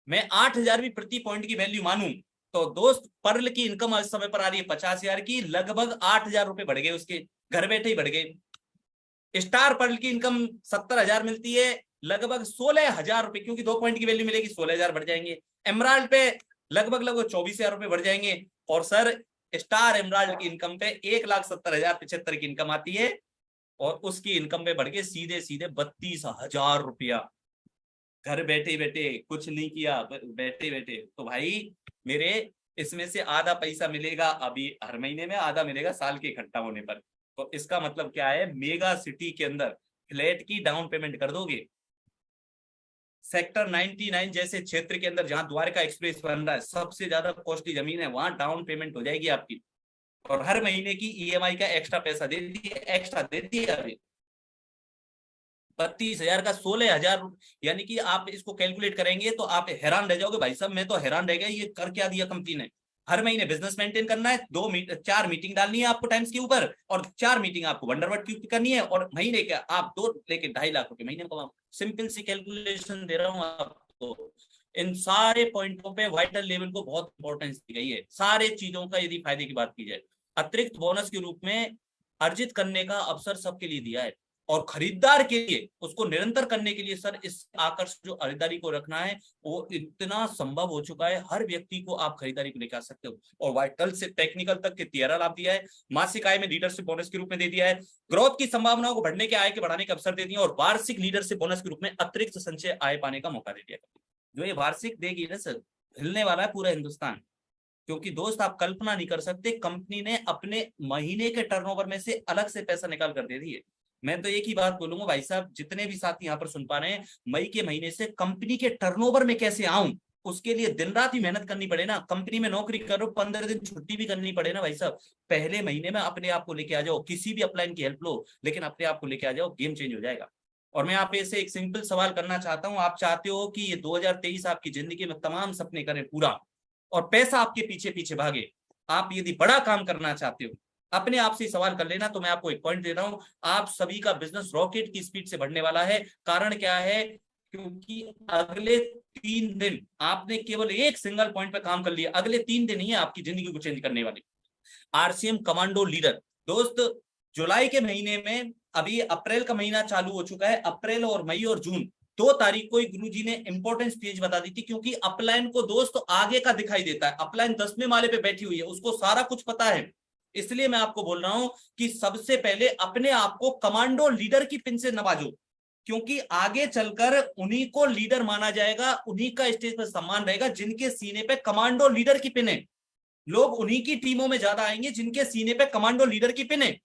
Speaker 1: मैं 8,000 भी प्रति पॉइंट की वैल्यू मानूं तो दोस्त, पर्ल की इनकम इस समय पर आ रही है 50,000 की, लगभग 8,000 रुपए बढ़ गए उसके, घर बैठे ही बढ़ गए। स्टार पर्ल की इनकम 70,000 मिलती है, लगभग 16,000 रुपए, क्योंकि 2 पॉइंट की वैल्यू मिलेगी, 16,000 बढ़ जाएंगे। एमराल्ड पे लगभग 24,000 रुपए बढ़ जाएंगे। और सर स्टार एमराल्ड की इनकम पे 1,70,075 की इनकम आती है, और उसकी इनकम पे बढ़ के सीधे सीधे 32,000 रुपया, घर बैठे बैठे, कुछ नहीं किया, बैठे बैठे। तो भाई मेरे, इसमें से आधा पैसा मिलेगा अभी हर महीने में, आधा मिलेगा साल के इकट्ठा होने पर। तो इसका मतलब क्या है, मेगा सिटी के अंदर फ्लैट की डाउन पेमेंट कर दोगे, सेक्टर 99 जैसे क्षेत्र के अंदर जहां द्वारका एक्सप्रेस बन रहा है, सबसे ज्यादा कॉस्टली जमीन है, वहां डाउन पेमेंट हो जाएगी आपकी, और हर महीने की ईएमआई का एक्स्ट्रा पैसा दे दिए, एक्स्ट्रा दे दिए अभी 32,000 का 16,000। यानी कि आप इसको कैलकुलेट करेंगे तो आप हैरान रह जाओगे, भाई साहब मैं तो हैरान रह गया, ये कर क्या दिया कंपनी ने। हर महीने बिजनेस मेंटेन करना है, 4 मीटिंग डालनी है आपको टाइम्स के ऊपर, और 4 मीटिंग आपको वंडरवर्ड की करनी है, और महीने के आप 2 लेके 2.5 लाख रुपए महीने में कमाओ। सिंपल सी कैलकुलेशन दे रहा हूँ आपको। इन सारे पॉइंटों पे वाइटल लेवल को बहुत इंपॉर्टेंस दी गई है, सारे चीजों का यदि फायदे की बात की जाए। अतिरिक्त बोनस के रूप में अर्जित करने का अवसर सबके लिए दिया है, और खरीदार के लिए उसको निरंतर करने के लिए सर, इस आकर्षण जो खरीदारी को रखना है वो इतना संभव हो चुका है, हर व्यक्ति को आप खरीदारी को लेकर आ सकते हो। और वाइटल से टेक्निकल तक के 13 लाभ दिया है, मासिक आय में लीडरशिप बोनस के रूप में दे दिया है, ग्रोथ की संभावनाओं को बढ़ने के, आय के बढ़ाने का अवसर दे दिया, और वार्षिक लीडरशिप बोनस के रूप में अतिरिक्त संचय आय पाने का मौका दे दिया। जो ये वार्षिक देगी ना सर, हिलने वाला है पूरा हिंदुस्तान। क्योंकि दोस्त आप कल्पना नहीं कर सकते, कंपनी ने अपने महीने के टर्नओवर में से अलग से पैसा निकाल कर दे दिए। मैं तो एक ही बात बोलूंगा भाई साहब, जितने भी साथी यहाँ पर सुन पा रहे हैं, मई के महीने से कंपनी के टर्नओवर में कैसे आऊं, उसके लिए दिन रात ही मेहनत करनी पड़े ना। कंपनी में नौकरी करो, 15 दिन छुट्टी भी करनी पड़े ना भाई साहब, पहले महीने में अपने आप को लेके आ जाओ, किसी भी अपलाइन की हेल्प लो, लेकिन अपने आप को लेके आ जाओ, गेम चेंज हो जाएगा। और मैं आप से एक सिंपल सवाल करना चाहता हूं, आप चाहते हो कि ये 2023 आपकी जिंदगी में तमाम सपने करें पूरा, और पैसा आपके पीछे पीछे भागे, आप यदि बड़ा काम करना चाहते हो, अपने आप से सवाल कर लेना। तो मैं आपको एक पॉइंट दे रहा हूं, आप सभी का बिजनेस रॉकेट की स्पीड से बढ़ने वाला है। कारण क्या है, क्योंकि अगले 3 दिन आपने केवल एक सिंगल पॉइंट पे काम कर लिया, अगले 3 दिन ही है आपकी जिंदगी को चेंज करने वाले। आरसीएम कमांडो लीडर दोस्त, जुलाई के महीने में, अभी अप्रैल का महीना चालू हो चुका है, अप्रैल और मई और जून 2 तारीख को गुरु जी ने इंपॉर्टेंट स्टेज बता दी थी, क्योंकि अपलाइन को दोस्त आगे का दिखाई देता है, अपलाइन 10वें माले पे बैठी हुई है, उसको सारा कुछ पता है। इसलिए मैं आपको बोल रहा हूं कि सबसे पहले अपने आप को कमांडो लीडर की पिन से नवाजो, क्योंकि आगे चलकर उन्हीं को लीडर माना जाएगा, उन्हीं का स्टेज पर सम्मान रहेगा जिनके सीने पे कमांडो लीडर की पिन है। लोग उन्हीं की टीमों में ज्यादा आएंगे जिनके सीने पे कमांडो लीडर की पिन है।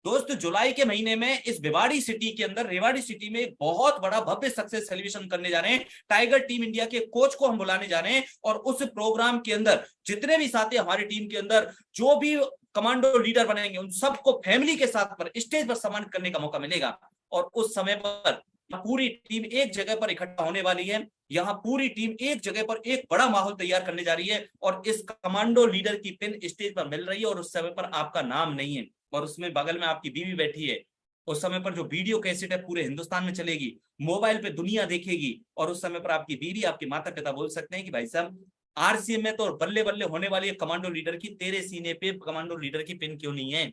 Speaker 1: दोस्त जुलाई के महीने में इस भिवाड़ी सिटी के अंदर, रेवाड़ी सिटी में एक बहुत बड़ा भव्य सक्सेस सेलिब्रेशन करने जा रहे हैं। टाइगर टीम इंडिया के कोच को हम बुलाने जा रहे हैं, और उस प्रोग्राम के अंदर जितने भी साथी हमारी टीम के अंदर जो भी कमांडो लीडर बनेंगे, उन सबको फैमिली के साथ पर स्टेज पर सम्मानित करने का मौका मिलेगा। और उस समय पर पूरी टीम एक जगह पर इकट्ठा होने वाली है, यहाँ पूरी टीम एक जगह पर एक बड़ा माहौल तैयार करने जा रही है, और इस कमांडो लीडर की पिन स्टेज पर मिल रही है, और उस समय पर आपका नाम नहीं है, और उसमें बगल में आपकी बीवी बैठी है, उस समय पर जो वीडियो कैसेट है पूरे हिंदुस्तान में चलेगी, मोबाइल पे दुनिया देखेगी, और उस समय पर आपकी बीवी, आपके माता पिता बोल सकते हैं कि भाई साहब आरसीएम में तो बल्ले बल्ले होने वाली है कमांडो लीडर की, तेरे सीने पे कमांडो लीडर की पिन क्यों नहीं है।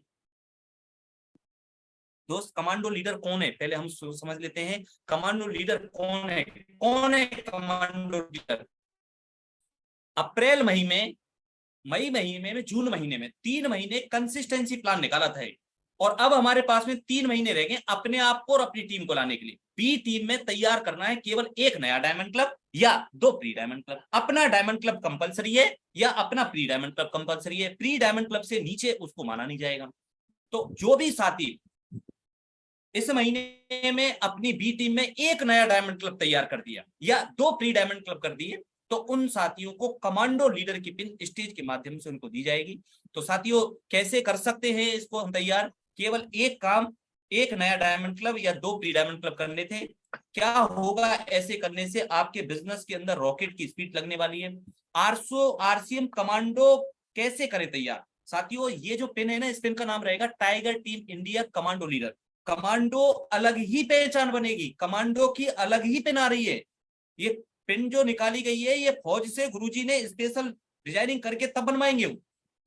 Speaker 1: दोस्त कमांडो लीडर कौन है पहले हम समझ लेते हैं। कमांडो लीडर कौन है, कौन है कमांडो लीडर। अप्रैल महीने में, मई महीने में, जून महीने में 3 महीने कंसिस्टेंसी प्लान निकाला था, और अब हमारे पास में 3 महीने रह गए अपने आप को और अपनी टीम को लाने के लिए। बी टीम में तैयार करना है केवल एक नया डायमंड क्लब या 2 प्री डायमंड क्लब। अपना डायमंड क्लब कंपलसरी है या अपना प्री डायमंड क्लब कंपलसरी है। प्री डायमंड क्लब से नीचे उसको माना नहीं जाएगा। तो जो भी साथी इस महीने में अपनी बी टीम में एक नया डायमंड क्लब तैयार कर दिया या 2 प्री डायमंड क्लब कर दिए, तो उन साथियों को कमांडो लीडर की पिन स्टेज के माध्यम से उनको दी जाएगी। तो साथियों कैसे कर सकते हैं इसको हम तैयार, केवल एक काम, एक नया डायमंड क्लब या 2 प्री डायमंड क्लब करने थे। क्या होगा ऐसे करने से, आपके बिजनेस के अंदर रॉकेट की स्पीड लगने वाली है। आरसीएम कमांडो कैसे करें तैयार साथियों, ये जो पिन है ना, इस पिन का नाम रहेगा tiger team India commando leader. Commando अलग ही पहचान बनेगी, कमांडो की अलग ही पिन आ रही है। ये पिन जो निकाली गई है ये फौज से गुरुजी ने स्पेशल डिजाइनिंग करके तब बनवाएंगे,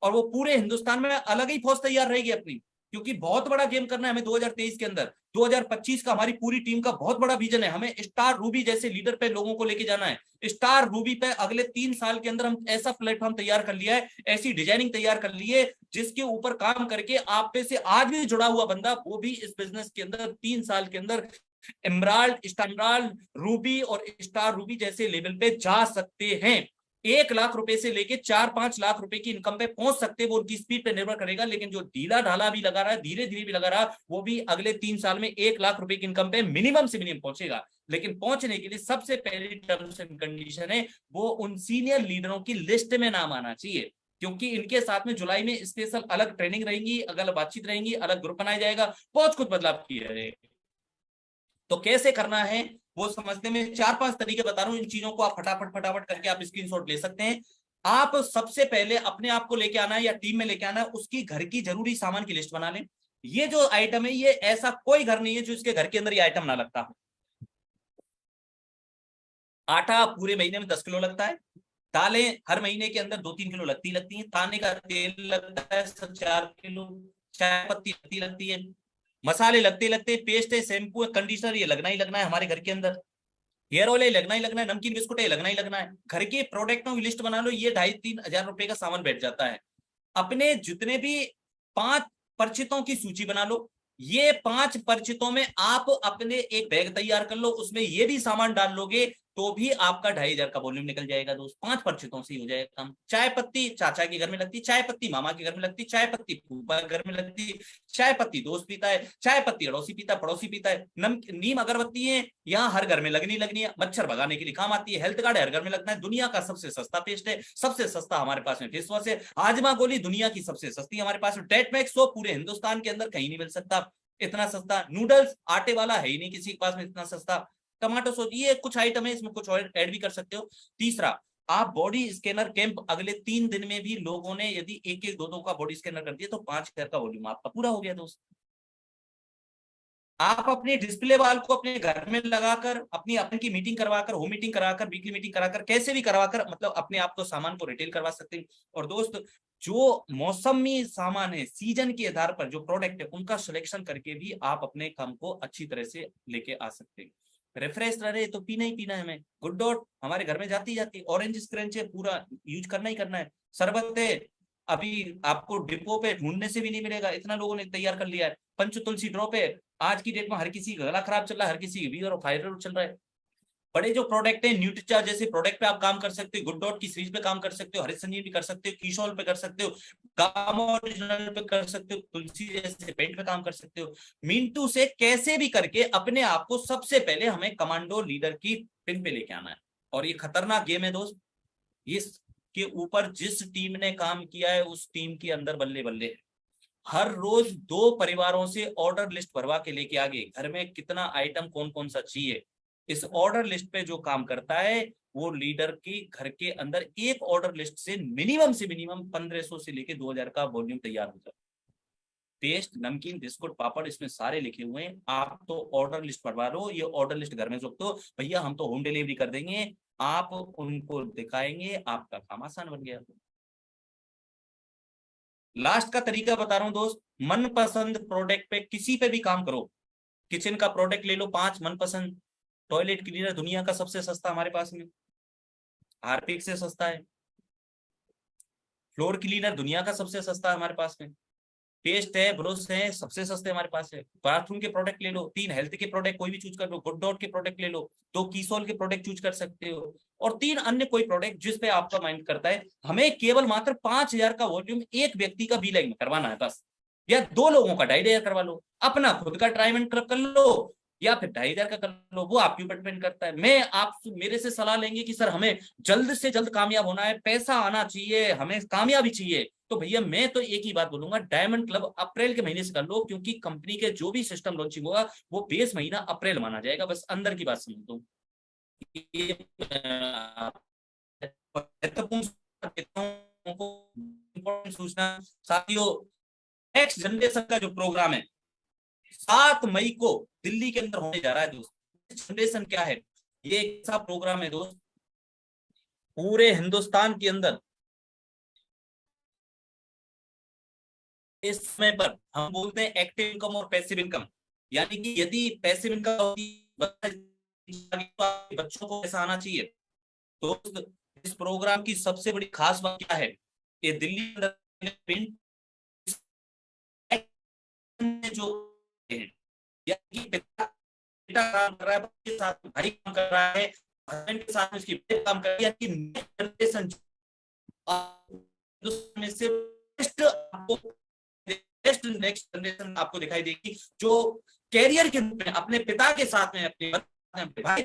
Speaker 1: और वो पूरे हिंदुस्तान में अलग ही फौज तैयार रहेगी अपनी, क्योंकि बहुत बड़ा गेम करना है हमें 2023 के अंदर। 2025 का हमारी पूरी टीम का बहुत बड़ा विजन है, हमें स्टार रूबी जैसे लीडर पे लोगों को लेके जाना है। स्टार रूबी पे अगले 3 साल के अंदर हम ऐसा प्लेटफॉर्म तैयार कर लिया है, ऐसी डिजाइनिंग तैयार कर ली है, जिसके ऊपर काम करके आप पे से आज भी जुड़ा हुआ बंदा वो भी इस बिजनेस के अंदर 3 साल के अंदर एमराल्ड, स्टार रूबी और स्टार रूबी जैसे लेवल पे जा सकते हैं। 1 लाख रुपए से लेके 4-5 लाख रुपए की इनकम पे पहुंच सकते हैं, वो उनकी स्पीड पे निर्भर करेगा। लेकिन जो ढीला ढाला भी लगा रहा है, धीरे धीरे भी लगा रहा, वो भी अगले 3 साल में 1 लाख रुपए की इनकम पे मिनिमम से मिनिमम पहुंचेगा। लेकिन पहुंचने के लिए सबसे पहली टर्म्स एंड कंडीशन है, वो उन सीनियर लीडरों की लिस्ट में नाम आना चाहिए, क्योंकि इनके साथ में जुलाई में स्पेशल अलग ट्रेनिंग रहेंगी, अलग बातचीत रहेंगी, अलग ग्रुप बनाया जाएगा, बहुत कुछ बदलाव किया जाएगा। तो कैसे करना है वो समझने में 4-5 तरीके बता रहा हूं, इन चीजों को आप फटाफट फटाफट करके आप स्क्रीनशॉट ले सकते हैं। आप सबसे पहले अपने आप को लेके आना है या टीम में लेके आना है, उसकी घर की जरूरी सामान की लिस्ट बना लें। ये जो आइटम है, ये ऐसा कोई घर नहीं है जो इसके घर के अंदर ये आइटम ना लगता हो। आटा पूरे महीने में 10 किलो लगता है, दालें हर महीने के अंदर 2-3 किलो लगती हैं, खाने का तेल लगता है 4 किलो, चाय पत्ती लगती है, मसाले लगते लगते, पेस्ट है, शैम्पू है, कंडीशनर, ये लगना ही लगना है हमारे घर के अंदर, हेयर ऑयल लगना ही लगना है, नमकीन बिस्कुट है लगना ही लगना है। घर के प्रोडक्टों की लिस्ट बना लो, ये 2,500-3 हजार रुपए का सामान बैठ जाता है। अपने जितने भी 5 परिचितों की सूची बना लो, ये 5 परिचितों में आप अपने एक बैग तैयार कर लो, उसमें ये भी सामान डाल लोगे तो भी आपका 2,500 का वॉल्यूम निकल जाएगा दोस्त। 5 परिचितों से ही हो जाएगा काम। चाय पत्ती चाचा के घर में लगती, चाय पत्ती मामा के घर में लगती, चाय पत्ती फूफा के घर में लगती, चाय पत्ती दोस्त पीता है, चाय पत्ती अड़ोसी पीता, पड़ोसी पीता है। नीम अगरबत्ती है यहाँ हर घर में लगनी है, मच्छर भगाने के लिए काम आती है। हेल्थ कार्ड हर घर में लगता है, दुनिया का सबसे सस्ता पेस्ट है, सबसे सस्ता हमारे पास में फेस वॉश है। हाजमा गोली दुनिया की सबसे सस्ती हमारे पास में। टेटमैक्स सोप पूरे हिंदुस्तान के अंदर कहीं नहीं मिल सकता इतना सस्ता। नूडल्स आटे वाला है ही नहीं किसी के पास में इतना सस्ता। टमाटो सॉस, ये कुछ आइटम है, इसमें कुछ और ऐड भी कर सकते हो। तीसरा, आप बॉडी स्कैनर कैंप अगले 3 दिन में भी लोगों ने यदि 1-1, 2-2 का बॉडी स्कैनर कर दिया तो 5,000 का वॉल्यूम आपका पूरा हो गया दोस्त। आप अपने डिस्प्ले वाल को अपने घर में लगाकर, अपनी अपनी की मीटिंग करवाकर, होम मीटिंग कराकर, वीकली मीटिंग कराकर, कैसे भी करवाकर, मतलब अपने आप को सामान को रिटेल करवा सकते हैं। और दोस्त जो मौसमी सामान है, सीजन के आधार पर जो प्रोडक्ट है, उनका सिलेक्शन करके भी आप अपने काम को अच्छी तरह से लेके आ सकते हैं। रिफ्रेश रहे तो पीना ही पीना है हमें। गुड डॉट हमारे घर में जाती जाती, ऑरेंज स्क्रंच है, पूरा यूज करना ही करना है। शरबत है, अभी आपको डिपो पे ढूंढने से भी नहीं मिलेगा, इतना लोगों ने तैयार कर लिया है। पंच तुलसी ड्रॉप है, आज की डेट में हर किसी का गला खराब चल रहा है, हर किसी की वीवर और थायराइड चल रहा है। बड़े जो प्रोडक्ट है, न्यूट्रिचा जैसे प्रोडक्ट पे आप काम कर सकते हो, गुड डॉट की सीरीज पे काम कर सकते हो, हरित संजीवनी कर सकते हो, कीशोल पे कर सकते हो, गामा ओरिजिनल पे कर सकते हो, तुलसी जैसे पेंट पे काम कर सकते हो। मिंटू से कैसे भी करके अपने आप को सबसे पहले हमें कमांडो लीडर की पिन पे लेके आना है। और ये खतरनाक गेम है दोस्त, इसके ऊपर जिस टीम ने काम किया है उस टीम के अंदर बल्ले बल्ले। हर रोज 2 परिवारों से ऑर्डर लिस्ट भरवा के लेके आगे, घर में कितना आइटम कौन कौन सा चाहिए, इस ऑर्डर लिस्ट पे जो काम करता है वो लीडर की घर के अंदर एक ऑर्डर लिस्ट से मिनिमम 1500 से लेके 2,000 का वॉल्यूम तैयार हो जाता है। पेस्ट, नमकीन, बिस्कुट, पापड़, इसमें सारे लिखे हुए हैं। आप तो ऑर्डर लिस्ट बनवा लो, ये ऑर्डर लिस्ट घर में रख दो, भैया हम तो होम डिलीवरी कर देंगे, आप उनको दिखाएंगे, आपका काम आसान बन गया। लास्ट का तरीका बता रहा हूं दोस्त, मनपसंद प्रोडक्ट पे किसी पे भी काम करो। किचन का प्रोडक्ट ले लो 5 मनपसंद, टॉयलेट क्लीनर दुनिया का सबसे सस्ता हमारे पास में, हार्पिक से सस्ता है। फ्लोर क्लीनर दुनिया का सबसे सस्ता है हमारे पास में। पेस्ट है, ब्रश है, सबसे सस्ते हमारे पास है। बाथरूम के प्रोडक्ट ले लो, 3 हेल्थ के प्रोडक्ट कोई भी चूज कर लो, गुड डॉट के प्रोडक्ट ले लो, 2 कीसोल के प्रोडक्ट चूज कर सकते हो, और 3 अन्य कोई प्रोडक्ट जिस पे आपका माइंड करता है। हमें केवल मात्र 5,000 का वॉल्यूम एक व्यक्ति का बिलिंग करवाना है बस, या 2 लोगों का 2,500 करवा लो, अपना खुद का ट्राइमेंट क्लब कर लो, या फिर 2,500 का कर लो, वो आपके ऊपर डिपेंड करता है। मैं आप मेरे से सलाह लेंगे कि सर हमें जल्द से जल्द कामयाब होना है, पैसा आना चाहिए, हमें कामयाबी चाहिए, तो भैया मैं तो एक ही बात बोलूंगा, डायमंड क्लब अप्रैल के महीने से कर लो, क्योंकि कंपनी के जो भी सिस्टम लॉन्चिंग होगा वो बेस महीना अप्रैल माना जाएगा। बस अंदर की बात समझ दो, ये महत्वपूर्ण सूचना साथियों। नेक्स्ट जनरेशन का जो प्रोग्राम है 7 मई को दिल्ली के अंदर होने जा रहा है दोस्त। जनरेशन क्या है, ये एक ऐसा प्रोग्राम है दोस्त, पूरे हिंदुस्तान के अंदर इस समय पर हम बोलते हैं एक्टिव इनकम और पैसिव इनकम, यानी कि यदि पैसिव इनकम होती बच्चों को पैसा आना चाहिए। तो इस प्रोग्राम की सबसे बड़ी खास बात क्या है, ये दिल्ली जो यानी कि बेटा काम कर रहा है, बच्चे के साथ भाई काम कर रहा है, हस्बैंड के साथ उसकी बेटी काम कर रही है, यानी जनरेशन में से नेक्स्ट जनरेशन आपको दिखाई देगी, जो कैरियर के रूप में अपने पिता के साथ में, अपने भाई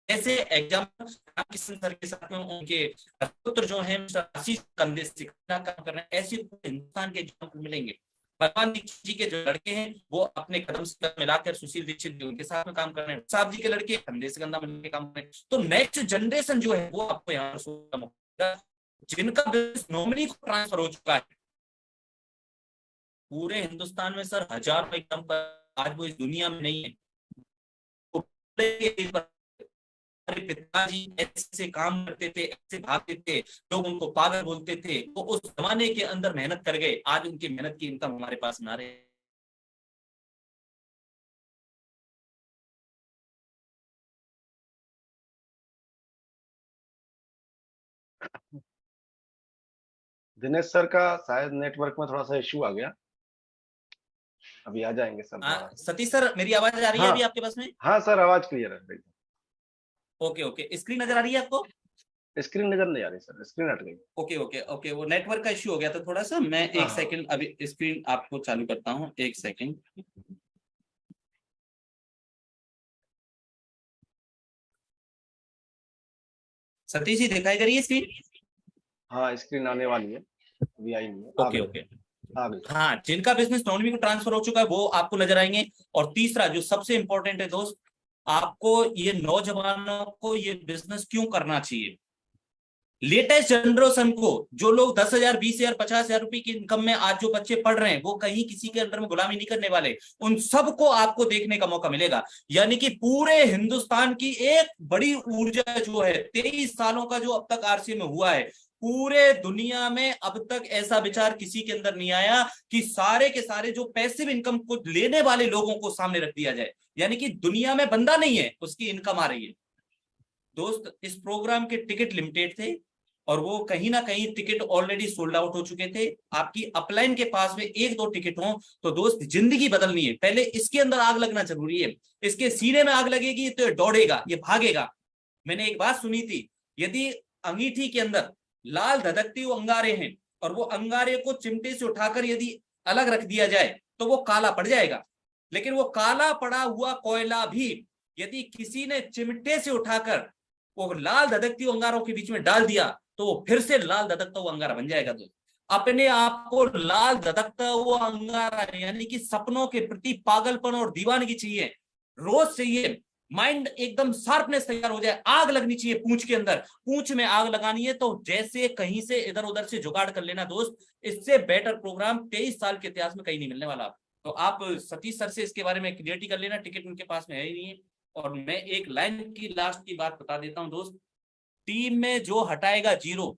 Speaker 1: ऐसे एग्जाम्पल किशन सर के साथ में उनके पुत्र जो है आशीष कंधे सिखाना काम कर रहे हैं, ऐसे हिंदुस्तान के एग्जाम्पल मिलेंगे। भगवान दीक्षित जी के जो लड़के हैं वो अपने कदम से मिलाकर सुशील दीक्षित जी उनके साथ में काम कर रहे हैं, साहब जी के लड़के कंधे से कंधा मिलकर काम कर रहे हैं। तो नेक्स्ट जनरेशन जो है वो आपको यहाँ पर जिनका बिजनेस नॉमिनी को ट्रांसफर हो चुका है पूरे हिंदुस्तान में सर, हजारों एग्जाम्पल, आज वो इस दुनिया में नहीं है। पिताजी ऐसे काम करते थे, ऐसे भागते थे, लोग उनको पागल बोलते थे, तो उस जमाने के अंदर मेहनत कर गए, आज उनकी मेहनत की इनकम हमारे पास ना रहे।
Speaker 2: दिनेश सर का शायद नेटवर्क में थोड़ा सा इश्यू आ गया, अभी आ जाएंगे सर।
Speaker 1: सतीश सर मेरी आवाज आ रही है अभी आपके पास में?
Speaker 2: हाँ सर आवाज क्लियर है।
Speaker 1: ओके ओके, स्क्रीन नजर आ रही है आपको?
Speaker 2: स्क्रीन नजर नहीं आ रही सर, स्क्रीन हट गई।
Speaker 1: ओके ओके ओके, वो नेटवर्क का इश्यू हो गया था थोड़ा सा। मैं एक सेकंड अभी स्क्रीन आपको चालू करता हूँ, एक सेकंड। सतीश जी दिखाई दे रही है स्क्रीन?
Speaker 2: हाँ स्क्रीन आने वाली है, अभी आई नहीं है।
Speaker 1: ओके ओके, हाँ, जिनका बिजनेस नॉमिनी को ट्रांसफर हो चुका है वो आपको नजर आएंगे। और तीसरा जो सबसे इंपॉर्टेंट है दोस्त, आपको ये नौजवानों को ये बिजनेस क्यों करना चाहिए। लेटेस्ट जनरेशन को, जो लोग 10,000 20,000 50,000 रुपए की इनकम में आज जो बच्चे पढ़ रहे हैं वो कहीं किसी के अंडर में गुलामी नहीं करने वाले, उन सबको आपको देखने का मौका मिलेगा। यानी कि पूरे हिंदुस्तान की एक बड़ी ऊर्जा जो है 23 सालों का जो अब तक आरसी में हुआ है, पूरे दुनिया में अब तक ऐसा विचार किसी के अंदर नहीं आया कि सारे के सारे जो पैसिव इनकम को लेने वाले लोगों को सामने रख दिया जाए। यानी कि दुनिया में बंदा नहीं है, उसकी इनकम आ रही है। दोस्त इस प्रोग्राम के टिकट लिमिटेड थे और वो कहीं ना कहीं टिकट ऑलरेडी सोल्ड आउट हो चुके थे। आपकी अपलाइन के पास में 1-2 टिकट हो तो दोस्त जिंदगी बदलनी है, पहले इसके अंदर आग लगना जरूरी है। इसके सीने में आग लगेगी तो ये दौड़ेगा, ये भागेगा। मैंने एक बात सुनी थी, यदि अंगीठी के अंदर लाल धधकती हुए अंगारे हैं और वो अंगारे को चिमटे से उठाकर यदि अलग रख दिया जाए तो वो काला पड़ जाएगा, लेकिन वो काला पड़ा हुआ कोयला भी यदि किसी ने चिमटे से उठाकर वो लाल धधकती हुए अंगारों के बीच में डाल दिया तो वो फिर से लाल धधकता हुआ अंगारा बन जाएगा। तो अपने आप को लाल धधकता हुआ अंगारा यानी कि सपनों के प्रति पागलपन और दीवानगी चाहिए, रोज चाहिए। माइंड एकदम शार्पनेस तैयार हो जाए, आग लगनी चाहिए पूंछ के अंदर, पूंछ में आग लगानी है तो जैसे कहीं से इधर उधर से जुगाड़ कर लेना दोस्त, इससे बेटर प्रोग्राम 23 साल के इतिहास में कहीं नहीं मिलने वाला। तो आप सतीश सर से इसके बारे में क्लियरिटी कर लेना, टिकट उनके पास में है ही नहीं है। और मैं एक लाइन की लास्ट की बात बता देता हूं दोस्त, टीम में जो हटाएगा जीरो,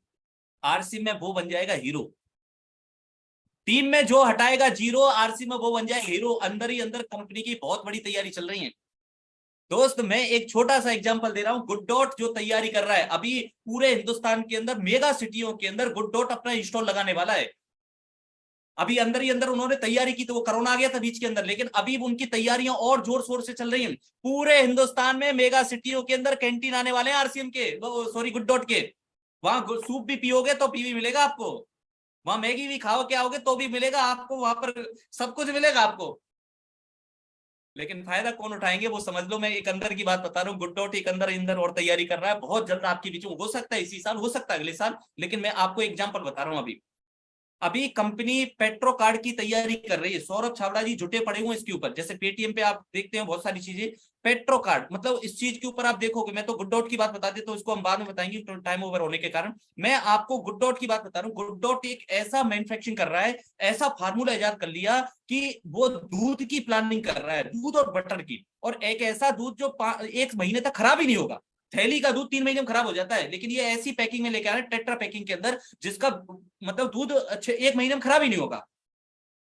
Speaker 1: आरसी में वो बन जाएगा हीरो। टीम में जो हटाएगा जीरो, आरसी में वो बन जाएगा हीरो। अंदर ही अंदर कंपनी की बहुत बड़ी तैयारी चल रही है दोस्त। मैं एक छोटा सा एग्जांपल दे रहा हूं, गुड डॉट जो तैयारी कर रहा है अभी पूरे हिंदुस्तान के अंदर मेगा सिटियों के अंदर गुड डॉट अपना स्टॉल लगाने वाला है। अभी अंदर ही अंदर उन्होंने तैयारी की, तो वो कोरोना आ गया था बीच के अंदर, लेकिन अभी उनकी तैयारियां और जोर शोर से चल रही हैं। पूरे हिंदुस्तान में मेगा सिटियों के अंदर कैंटीन आने वाले हैं आरसीएम के, सॉरी गुड डॉट के। वहां सूप भी पियोगे तो पीवी मिलेगा आपको, वहां मैगी भी खाओ के आओगे तो भी मिलेगा आपको, वहां पर सब कुछ मिलेगा आपको। लेकिन फायदा कौन उठाएंगे वो समझ लो। मैं एक अंदर की बात बता रहा हूँ, गुड डॉट एक अंदर इंदर और तैयारी कर रहा है, बहुत जल्द आपके बीच में हो सकता है, इसी साल हो सकता है अगले साल। लेकिन मैं आपको एग्जांपल बता रहा हूँ, अभी अभी कंपनी पेट्रो कार्ड की तैयारी कर रही है, सौरभ छाबड़ा जी जुटे पड़े हुए इसके ऊपर। जैसे पेटीएम पे आप देखते हैं बहुत सारी चीजें, पेट्रो कार्ड मतलब इस चीज के ऊपर आप देखोगे। मैं तो गुड डॉट की बात बता देता हूँ, इसको हम बाद में बताएंगे तो टाइम ओवर होने के कारण। मैं आपको गुड डॉट की बात बता रहा हूँ, गुड डॉट एक ऐसा मैन्युफैक्चरिंग कर रहा है, ऐसा फार्मूला इजाद कर लिया कि वो दूध की प्लानिंग कर रहा है, दूध और बटर की। और एक ऐसा दूध जो 1 महीने तक खराब ही नहीं होगा। थैली का दूध 3 महीने में खराब हो जाता है, लेकिन ये ऐसी पैकिंग में लेके आ रहे हैं, टेट्रा पैकिंग के अंदर, जिसका मतलब दूध अच्छे 1 महीने में खराब ही नहीं होगा।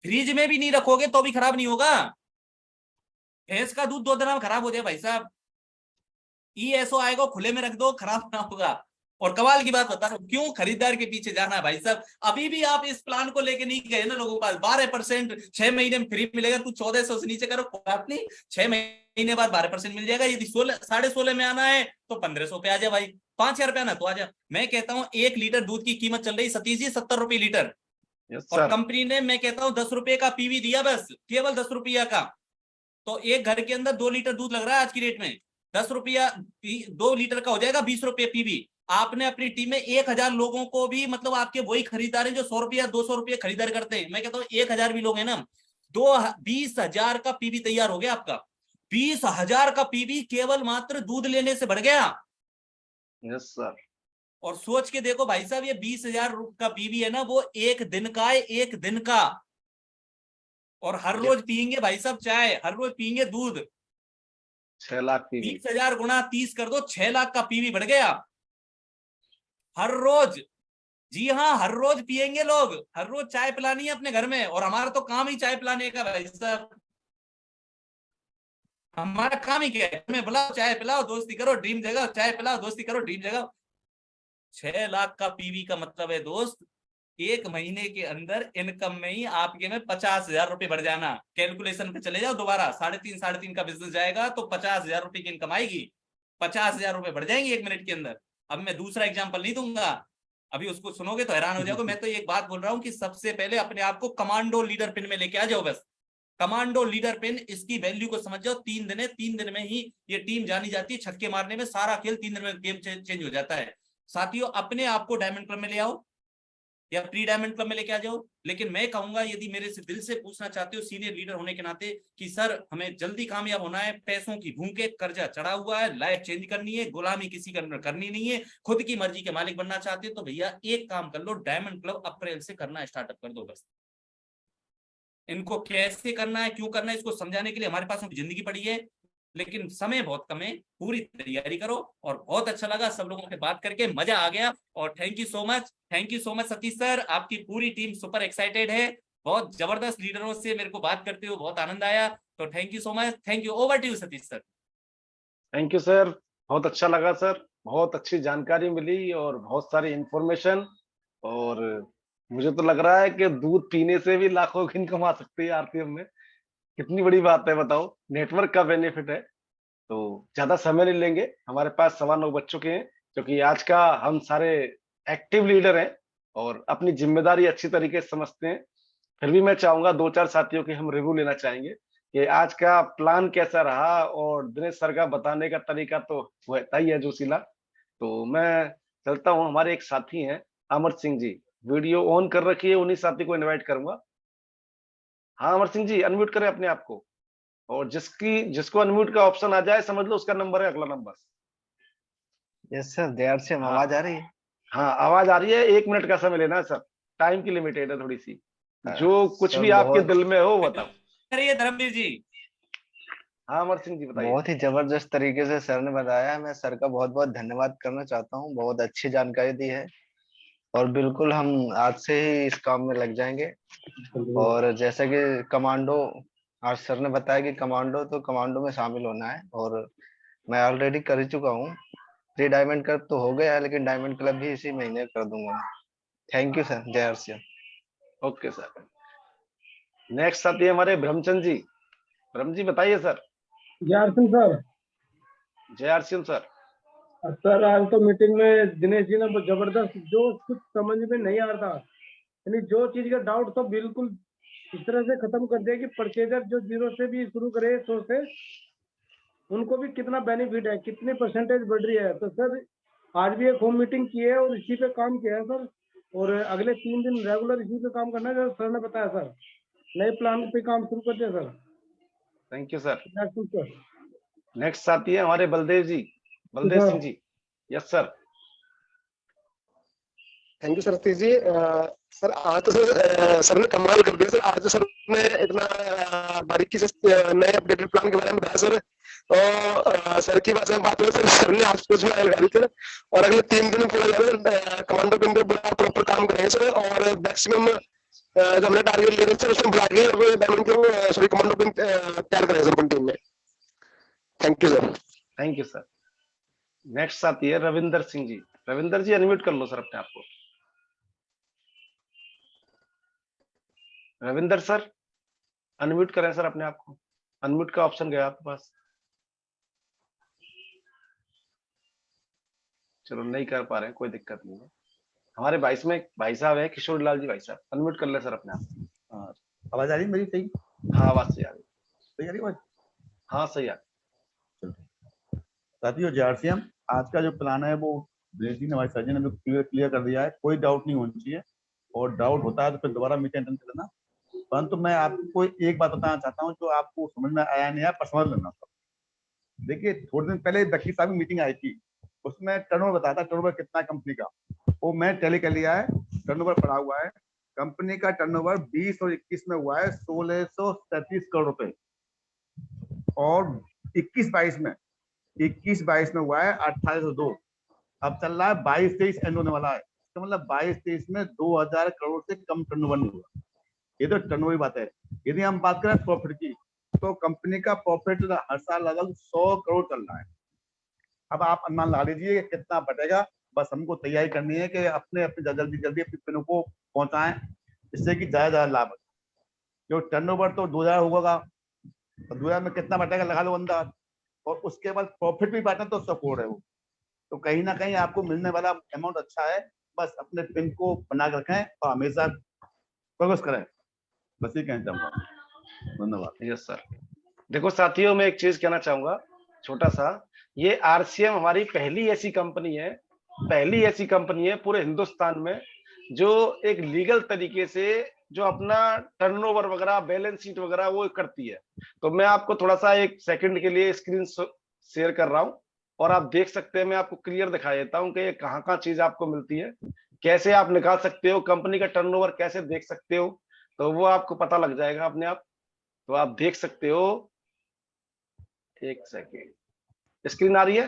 Speaker 1: फ्रिज में भी नहीं रखोगे तो भी खराब नहीं होगा। भैंस का दूध 2 दिन में खराब हो जाए भाई साहब, ईएसओ आएगा, खुले में रख दो, खराब ना होगा। और कमाल की बात बता रहा हूं, क्यों खरीदार के पीछे जाना है भाई साहब। अभी भी आप इस प्लान को लेके नहीं गए ना लोगों के पास, 12% 6 महीने में फ्री मिलेगा। तू 1400 से नीचे करो बात नहीं, 6 महीने बाद 12% मिल जाएगा। यदि 16.5 में आना है तो 1500 पे आ जा भाई, 5000 पे आना तो आ जा। मैं कहता हूँ 1 लीटर दूध की कीमत चल रही सतीश जी 70 रुपए लीटर।
Speaker 2: यस
Speaker 1: और
Speaker 2: सर।
Speaker 1: कंपनी ने मैं कहता हूँ 10 रुपए का पीवी दिया, बस केवल 10 रुपया का। तो एक घर के अंदर 2 लीटर दूध लग रहा है आज की रेट में, 10 रुपया 2 लीटर का हो जाएगा 20 रुपये पीवी। आपने अपनी टीम में 1000 लोगों को भी, मतलब आपके वही खरीदार हैं जो 100 रुपया 200 रुपये खरीदार करते हैं। मैं कहता हूँ 1000 भी लोग हैं ना, 20,000 का पीवी तैयार हो गया आपका। 20,000 का पीवी केवल मात्र दूध लेने से बढ़ गया।
Speaker 2: Yes sir.
Speaker 1: और सोच के देखो भाई साहब, ये 20,000 का पीवी है ना, वो एक दिन का है, एक दिन का। और हर
Speaker 2: ये
Speaker 1: रोज पियेंगे भाई साहब चाय, हर रोज पियेंगे दूध।
Speaker 2: 6 लाख पीवी।
Speaker 1: 20,000 गुणा 30 कर दो, 6 लाख का पीवी बढ़ गया हर रोज। जी हाँ, हर रोज पियेंगे लोग, हर रोज चाय पिलानी है अपने घर में। और हमारा तो काम ही चाय पिलाने का भाई साहब, हमारा काम ही क्या है, में बुलाओ चाय पिलाओ दोस्ती करो ड्रीम जगाओ, चाय पिलाओ दोस्ती करो ड्रीम जगाओ। 6 लाख का पीवी का मतलब है दोस्त, 1 महीने के अंदर इनकम में ही आपके में 50,000 रुपए बढ़ जाना। कैलकुलेशन पे चले जाओ दोबारा, 3.5 का बिजनेस जाएगा तो 50,000 रुपए की इनकम आएगी। 50,000 रुपए बढ़ जाएंगे 1 मिनट के अंदर। अब मैं दूसरा एग्जाम्पल नहीं दूंगा, अभी उसको सुनोगे तो हैरान हो जाओगे। मैं तो एक बात बोल रहा हूँ कि सबसे पहले अपने आप को कमांडो लीडर पिन में लेके आ जाओ बस। कमांडो लीडर पिन, इसकी वैल्यू को समझ जाओ। 3 दिन है, 3 दिन में ही ये टीम जानी जाती है, छक्के मारने में सारा खेल 3 दिन में गेम चेंज हो जाता है। साथियों अपने आप को डायमंड क्लब में ले आओ या प्री डायमंड क्लब में लेके आ जाओ। लेकिन मैं कहूंगा यदि मेरे से दिल से पूछना चाहते हो सीनियर लीडर होने के नाते कि सर हमें जल्दी कामयाब होना है, पैसों की भूखे, कर्जा चढ़ा हुआ है, लाइफ चेंज करनी है, गुलामी किसी का करनी नहीं है, खुद की मर्जी के मालिक बनना चाहते हो, तो भैया एक काम कर लो, डायमंड क्लब अप्रैल से करना स्टार्टअप कर दो बस। इनको कैसे करना है, क्यों करना है, इसको समझाने के लिए हमारे पास उनकी जिंदगी पड़ी है, लेकिन समय बहुत कम है। पूरी तैयारी करो। और बहुत अच्छा लगा सब लोगों से बात करके, मजा आ गया। और thank you so much, thank you so much Satish sir, आपकी पूरी टीम सुपर एक्साइटेड है। बहुत जबरदस्त लीडरों से मेरे को बात करते हुए बहुत आनंद आया। तो thank you so much, thank you, over to you Satish sir.
Speaker 2: Thank you sir, बहुत अच्छा लगा सर, बहुत अच्छी जानकारी मिली और बहुत सारी इंफॉर्मेशन। और मुझे तो लग रहा है कि दूध पीने से भी लाखों की इनकम आ सकती है आरपीएम में। कितनी बड़ी बात है बताओ, नेटवर्क का बेनिफिट है। तो ज्यादा समय नहीं लेंगे, हमारे पास 9:15 बज चुके हैं, क्योंकि आज का हम सारे एक्टिव लीडर हैं और अपनी जिम्मेदारी अच्छी तरीके से समझते हैं। फिर भी मैं चाहूंगा 2-4 साथियों की हम रिव्यू लेना चाहेंगे कि आज का प्लान कैसा रहा। और दिनेश सर का बताने का तरीका तो वैसा ही है जोशीला। तो मैं चलता हूँ, हमारे एक साथी हैं अमर सिंह जी, वीडियो ऑन कर रखी है, उन्हीं साथी को इनवाइट करूंगा। हाँ अमर सिंह जी, अनम्यूट करें अपने आप को। और जिसको अनम्यूट का ऑप्शन आ जाए समझ लो उसका नंबर है अगला नंबर।
Speaker 3: यस सर, देर से हम आवाज आ रही है।
Speaker 2: हाँ आवाज आ रही है, 1 मिनट का समय लेना है सर, टाइम की लिमिटेड है थोड़ी सी, जो कुछ
Speaker 3: सर
Speaker 2: भी आपके
Speaker 3: बहुत
Speaker 2: दिल में हो बताओ।
Speaker 1: करिए धर्मवीर जी।
Speaker 2: हाँ अमर सिंह जी बताइए।
Speaker 3: बहुत ही जबरदस्त तरीके से सर ने बताया। मैं सर का बहुत बहुत धन्यवाद करना चाहता हूँ, बहुत अच्छी जानकारी दी है। और बिल्कुल हम आज से ही इस काम में लग जाएंगे। और जैसे कि कमांडो, आज सर ने बताया कि कमांडो, तो कमांडो में शामिल होना है। और मैं ऑलरेडी कर ही चुका हूँ। प्री डायमंड क्लब तो हो गया है, लेकिन डायमंड क्लब भी इसी महीने कर दूंगा। थैंक यू सर, जय हर्ष।
Speaker 2: Okay sir. नेक्स्ट आती है हमारे ब्रह्मचंद जी। ब्रह्म जी बताइए sir.
Speaker 4: Jai Singh sir.
Speaker 2: Jai R C M sir.
Speaker 4: Sir आज तो मीटिंग में दिनेश जी ने जबरदस्त, जो कुछ समझ में नहीं आ रहा था, यानी जो चीज का डाउट था बिल्कुल इस तरह से खत्म कर दिया कि परचेजर जो जीरो से भी शुरू करे 100 से, उनको भी कितना बेनिफिट है, कितनी परसेंटेज बढ़ रही है। तो सर आज भी एक होम मीटिंग की है और इसी पे काम किया है सर। और अगले 3 दिन रेगुलर इसी पे काम करना है, सर ने बताया सर। नए प्लान पे काम शुरू करते हैं sir.
Speaker 2: Thank you sir.
Speaker 4: Jai Singh sir.
Speaker 2: Next आती है हमारे Baldev ji, Baldev
Speaker 4: sir.
Speaker 2: Singh ji. Yes sir.
Speaker 5: Thank you sir ji. Sir आज तो सर ने कमाल कर दिया सर। आज तो सर ने इतना बारीकी से नए अपडेटेड प्लान के बारे में बताया सर। तो सर की बात में बात हुई सर ने आज कुछ में लगा दी सर। और अगले 3 दिन में पूरा कमांडो टीम पे बड़ा प्रॉपर काम करेंगे सर। और मैक्सिमम जो हमने टारगेट लिए सर उसमें बुला के डायमंड के सॉरी कमांडो टीम तैयार करेंगे सर अपनी टीम में। Thank you sir.
Speaker 2: Thank you sir. Next आती है रविंदर सिंह जी। रविंदर जी अनम्यूट कर लो सर अपने आप को। रविंदर सर अनम्यूट करें सर अपने आप को, अनम्यूट का ऑप्शन गया आपके पास। चलो नहीं कर पा रहे हैं, कोई दिक्कत नहीं है। हमारे भाई साहब है किशोर लाल जी, भाई साहब अनम्यूट कर ले सर अपने आप।
Speaker 6: आवाज आ रही है मेरी सही?
Speaker 2: हाँ आवाज सही आ रही।
Speaker 6: सही आ रही आवाज?
Speaker 2: हाँ सही आ रही।
Speaker 6: साथियों जेआरसीएम आज का जो प्लान है वो दिनेश जी ने, हमारे सर जी ने क्लियर कर दिया है। कोई डाउट नहीं होनी चाहिए, और डाउट होता है तो फिर दोबारा मीटिंग अटेंड करना। परंतु मैं आपको एक बात बताना चाहता हूँ जो आपको समझ में आया नहीं है, पर समझ लेना। देखिए थोड़े दिन पहले दक्की साहब की मीटिंग आई थी, उसमें टर्नओवर बताया था, टर्नओवर कितना है कंपनी का। वो मैं टैली कर लिया है, टर्नओवर पड़ा हुआ है। कंपनी का टर्नओवर 20 और 21 में हुआ है 1637 करोड़ रुपए, और 21-22 में हुआ है 1802। अब चल रहा है 22-23 एंड होने वाला है। इसका मतलब 22-23 में 2000 करोड़ से कम टर्नओवर नहीं हुआ। ये तो टर्नओवर की बात है। यदि हम बात करें प्रॉफिट की, तो कंपनी का प्रॉफिट हर साल लगभग 100 करोड़ चल रहा है। अब आप अनुमान लगा लीजिए कितना बटेगा। बस हमको तैयारी करनी है कि अपने अपने जल्दी जल्दी अपने पिनों को पहुंचाएं, इससे कि ज्यादा लाभ है। जो टर्नओवर तो 2000 होगा, तो 2000 में कितना बटेगा लगा लो अंदाज, और उसके बाद प्रॉफिट भी बांटा तो 100 करोड़ है वो। तो कहीं ना कहीं आपको मिलने वाला अमाउंट अच्छा है। बस अपने पिन को बना कर रखें और हमेशा प्रोग्रेस करें, बस ये कहना चाहूंगा। धन्यवाद।
Speaker 2: Yes sir. देखो साथियों मैं एक चीज कहना चाहूंगा छोटा सा, ये आरसीएम हमारी पहली ऐसी कंपनी है पूरे हिंदुस्तान में जो एक लीगल तरीके से जो अपना टर्नओवर वगैरह बैलेंस शीट वगैरह वो करती है। तो मैं आपको थोड़ा सा एक सेकंड के लिए स्क्रीन शेयर कर रहा हूं और आप देख सकते हैं। मैं आपको क्लियर दिखा देता हूं कि ये कहाँ चीज आपको मिलती है, कैसे आप निकाल सकते हो, कंपनी का टर्नओवर कैसे देख सकते हो, तो वो आपको पता लग जाएगा अपने आप। तो आप देख सकते हो, एक सेकेंड, स्क्रीन आ रही है?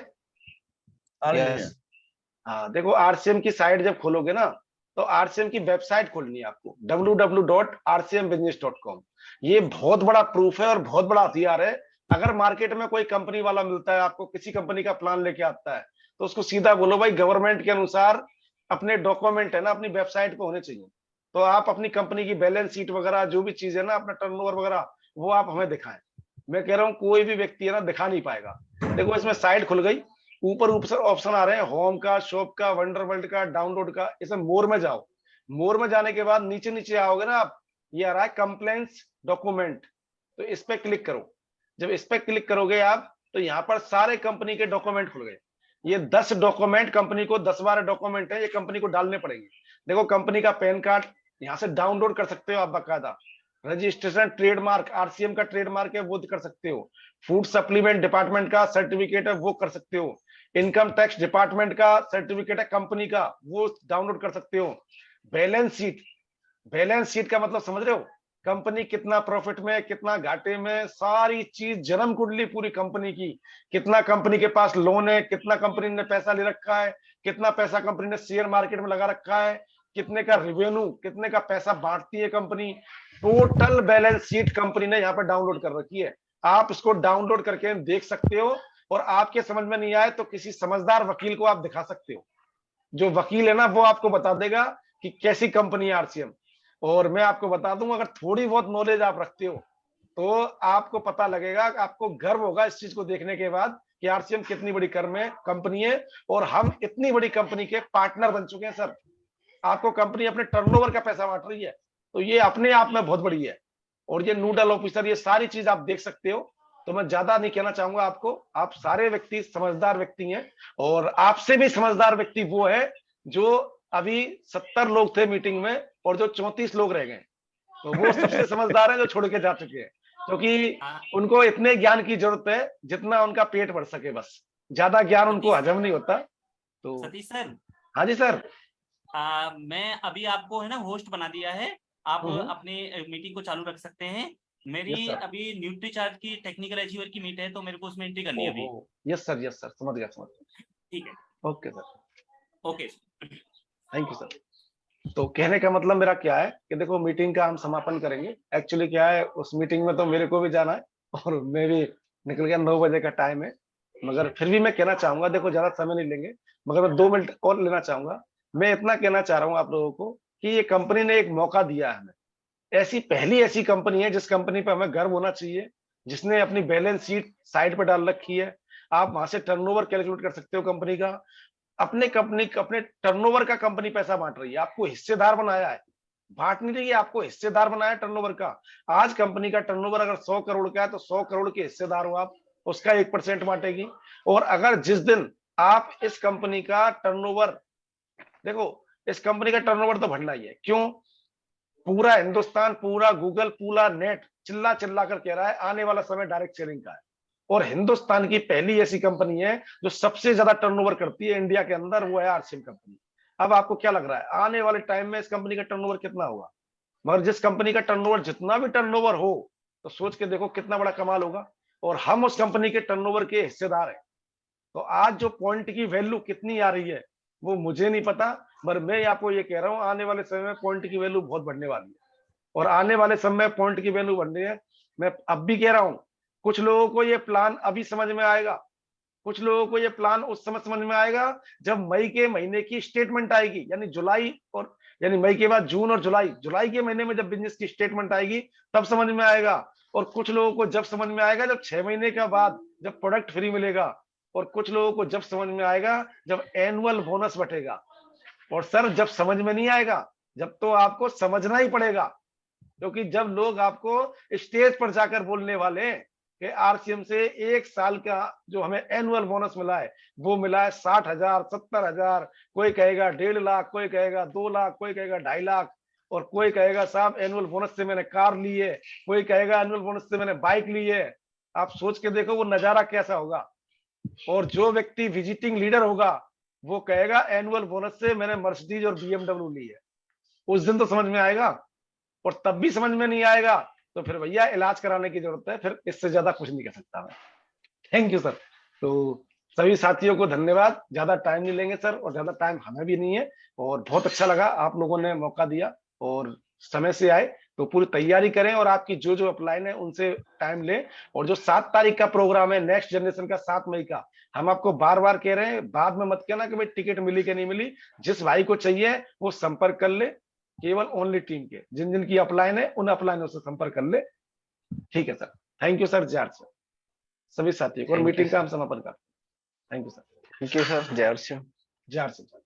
Speaker 3: यस।
Speaker 2: हाँ देखो आरसीएम की साइट जब खोलोगे ना, तो आरसीएम की वेबसाइट खोलनी है आपको, www.rcmbusiness.com। ये बहुत बड़ा प्रूफ है और बहुत बड़ा हथियार है। अगर मार्केट में कोई कंपनी वाला मिलता है आपको, किसी कंपनी का प्लान लेके आता है, तो उसको सीधा बोलो भाई गवर्नमेंट के अनुसार अपने डॉक्यूमेंट है ना अपनी वेबसाइट पे होने चाहिए। तो आप अपनी कंपनी की बैलेंस शीट वगैरह जो भी चीज है ना, अपना टर्नओवर वगैरह, वो आप हमें दिखाएं। मैं कह रहा हूँ कोई भी व्यक्ति है ना दिखा नहीं पाएगा। देखो इसमें साइट खुल गई, ऊपर ऑप्शन आ रहे हैं होम का, शॉप का, वंडर वर्ल्ड का, डाउनलोड का। इसमें मोर में जाओ, मोर में जाने के बाद नीचे नीचे आओगे ना आप, ये आ रहा है कंप्लेंट्स डॉक्यूमेंट, तो इस पे क्लिक करो। जब इस पे क्लिक करोगे आप, तो यहाँ पर सारे कंपनी के डॉक्यूमेंट खुल गए। ये 10 डॉक्यूमेंट, कंपनी को 10-12 डॉक्यूमेंट है, ये कंपनी को डालने पड़ेंगे। देखो कंपनी का पैन कार्ड यहाँ से डाउनलोड कर सकते हो आप बाकायदा। रजिस्ट्रेशन ट्रेडमार्क आरसीएम का ट्रेडमार्क है वो कर सकते हो, फूड सप्लीमेंट डिपार्टमेंट का सर्टिफिकेट है वो कर सकते हो, इनकम टैक्स डिपार्टमेंट का सर्टिफिकेट है कंपनी का वो डाउनलोड कर सकते हो, बैलेंस शीट का मतलब समझ रहे हो, कंपनी कितना प्रॉफिट में कितना घाटे में, सारी चीज जन्म कुंडली पूरी कंपनी की, कितना कंपनी के पास लोन है, कितना कंपनी ने पैसा ले रखा है, कितना पैसा कंपनी ने शेयर मार्केट में लगा रखा है, कितने का रेवेन्यू, कितने का पैसा बांटती है company, total balance sheet company ने यहाँ पर डाउनलोड कर रखी है। आप इसको डाउनलोड करके देख सकते हो, और आपके समझ में नहीं आए तो किसी समझदार वकील को आप दिखा सकते हो, जो वकील है ना वो आपको बता देगा कि कैसी कंपनी है आरसीएम। और मैं आपको बता दूं, अगर थोड़ी बहुत नॉलेज आप रखते हो तो आपको पता लगेगा, आपको गर्व होगा इस चीज को देखने के बाद कि आरसीएम कितनी बड़ी कंपनी है, और हम इतनी बड़ी कंपनी के पार्टनर बन चुके हैं सर। आपको कंपनी अपने टर्नओवर का पैसा बांट रही है, तो ये अपने आप में बहुत बड़ी है। और ये नोडल ऑफिसर, ये सारी चीज आप देख सकते हो। तो मैं ज्यादा नहीं कहना चाहूंगा आपको, आप सारे व्यक्ति समझदार व्यक्ति हैं, और आपसे भी समझदार व्यक्ति वो है जो अभी 70 लोग थे मीटिंग में और जो 34 लोग रह गए, तो वो सबसे समझदार है जो छोड़ के जा चुके हैं, क्योंकि उनको इतने ज्ञान की जरूरत है जितना उनका पेट भर सके, बस ज्यादा ज्ञान उनको हजम नहीं होता। तो
Speaker 1: सतीश सर,
Speaker 2: हाँ जी सर।
Speaker 1: मैं अभी आपको है ना होस्ट बना दिया है, आप अपनी मीटिंग को चालू रख सकते हैं। मेरी अभी न्यूट्री चार्ट की टेक्निकल अचीवर की मीट है, तो मेरे को उसमें एंट्री करनी है अभी।
Speaker 2: यस सर समझ गया।
Speaker 1: ठीक है,
Speaker 2: okay sir.
Speaker 1: Okay,
Speaker 2: thank you sir. तो कहने का मतलब मेरा क्या है कि देखो, मीटिंग का हम समापन करेंगे। एक्चुअली क्या है, उस मीटिंग में तो मेरे को भी जाना है और मैं भी निकल गया, 9 बजे का टाइम है। मगर फिर भी मैं कहना चाहूंगा, देखो ज्यादा समय नहीं लेंगे, मगर मैं 2 मिनट और लेना चाहूंगा। मैं इतना कहना चाह रहा हूँ आप लोगों को कि ये कंपनी ने एक मौका दिया है हमें। पहली ऐसी कंपनी है जिस कंपनी पर हमें गर्व होना चाहिए, जिसने अपनी बैलेंस शीट साइट पर डाल रखी है। आप वहां से टर्नओवर कैलकुलेट कर सकते हो कंपनी का। अपने टर्नओवर का कंपनी पैसा बांट रही है, आपको हिस्सेदार बनाया है, बांट नहीं रही है, आपको हिस्सेदार बनाया टर्नओवर का। आज कंपनी का टर्नओवर अगर 100 करोड़ का है तो 100 करोड़ के हिस्सेदार हो आप, उसका 1% बांटेगी। और अगर जिस दिन आप इस कंपनी का टर्नओवर, देखो इस कंपनी का टर्नओवर तो बढ़ना ही है, क्यों? पूरा हिंदुस्तान, पूरा गूगल, पूरा नेट चिल्ला चिल्ला कर कह रहा है आने वाला समय डायरेक्ट सेलिंग का है, और हिंदुस्तान की पहली ऐसी कंपनी है जो सबसे ज्यादा टर्नओवर करती है इंडिया के अंदर, वो है आरसीएम कंपनी। अब आपको क्या लग रहा है आने वाले टाइम में इस कंपनी का टर्नओवर कितना होगा? मगर जिस कंपनी का टर्नओवर, जितना भी टर्नओवर हो, तो सोच के देखो कितना बड़ा कमाल होगा, और हम उस कंपनी के टर्नओवर के हिस्सेदार हैं। तो आज जो पॉइंट की वैल्यू कितनी आ रही है वो मुझे नहीं पता, पर मैं आपको ये कह रहा हूँ आने वाले समय में पॉइंट की वैल्यू बहुत बढ़ने वाली है, और आने वाले समय में पॉइंट की वैल्यू बढ़ रही है। मैं अब भी कह रहा हूँ, कुछ लोगों को ये प्लान अभी समझ में आएगा, कुछ लोगों को ये प्लान उस समय समझ में आएगा जब मई के महीने की स्टेटमेंट आएगी, यानी जुलाई, और यानी मई के बाद जून और जुलाई के महीने में जब बिजनेस की स्टेटमेंट आएगी तब समझ में आएगा। और कुछ लोगों को जब समझ में आएगा जब 6 महीने के बाद जब प्रोडक्ट फ्री मिलेगा, और कुछ लोगों को जब समझ में आएगा जब एनुअल बोनस बटेगा। और सर जब समझ में नहीं आएगा, जब तो आपको समझना ही पड़ेगा, क्योंकि जब लोग आपको स्टेज पर जाकर बोलने वाले कि आरसीएम से 1 साल का जो हमें एनुअल बोनस मिला है वो मिला है 60,000, 70,000, कोई कहेगा 1.5 लाख, कोई कहेगा 2 लाख, कोई कहेगा 2.5 लाख, और कोई कहेगा साहब एनुअल बोनस से मैंने कार ली है, कोई कहेगा एनुअल बोनस से मैंने बाइक ली है। आप सोच के देखो वो नजारा कैसा होगा। और जो व्यक्ति विजिटिंग लीडर होगा वो कहेगा एनुअल बोनस से मैंने मर्सिडीज और बीएमडब्ल्यू ली है। उस दिन तो समझ में आएगा, और तब भी समझ में नहीं आएगा तो फिर भैया इलाज कराने की जरूरत है, फिर इससे ज्यादा कुछ नहीं कह सकता मैं। Thank you sir. तो सभी साथियों को धन्यवाद, ज्यादा टाइम नहीं लेंगे सर, और ज्यादा टाइम हमें भी नहीं है। और बहुत अच्छा लगा आप लोगों ने मौका दिया और समय से आए, तो पूरी तैयारी करें और आपकी जो जो अपलाइन है उनसे टाइम लें। और जो 7 तारीख का प्रोग्राम है नेक्स्ट जनरेशन का, 7 मई का, हम आपको बार बार कह रहे हैं, बाद में मत कहना कि भाई टिकट मिली कि नहीं मिली। जिस भाई को चाहिए वो संपर्क कर ले, केवल ओनली टीम के जिन जिन की अपलाइन है उन अपलाइनों से संपर्क कर ले। ठीक है सर, थैंक यू सर, जय सर सभी साथियों को, और मीटिंग का हम समापन करते हैं। Thank you sir.
Speaker 3: Thank you sir, जय श्री।
Speaker 2: जय सर।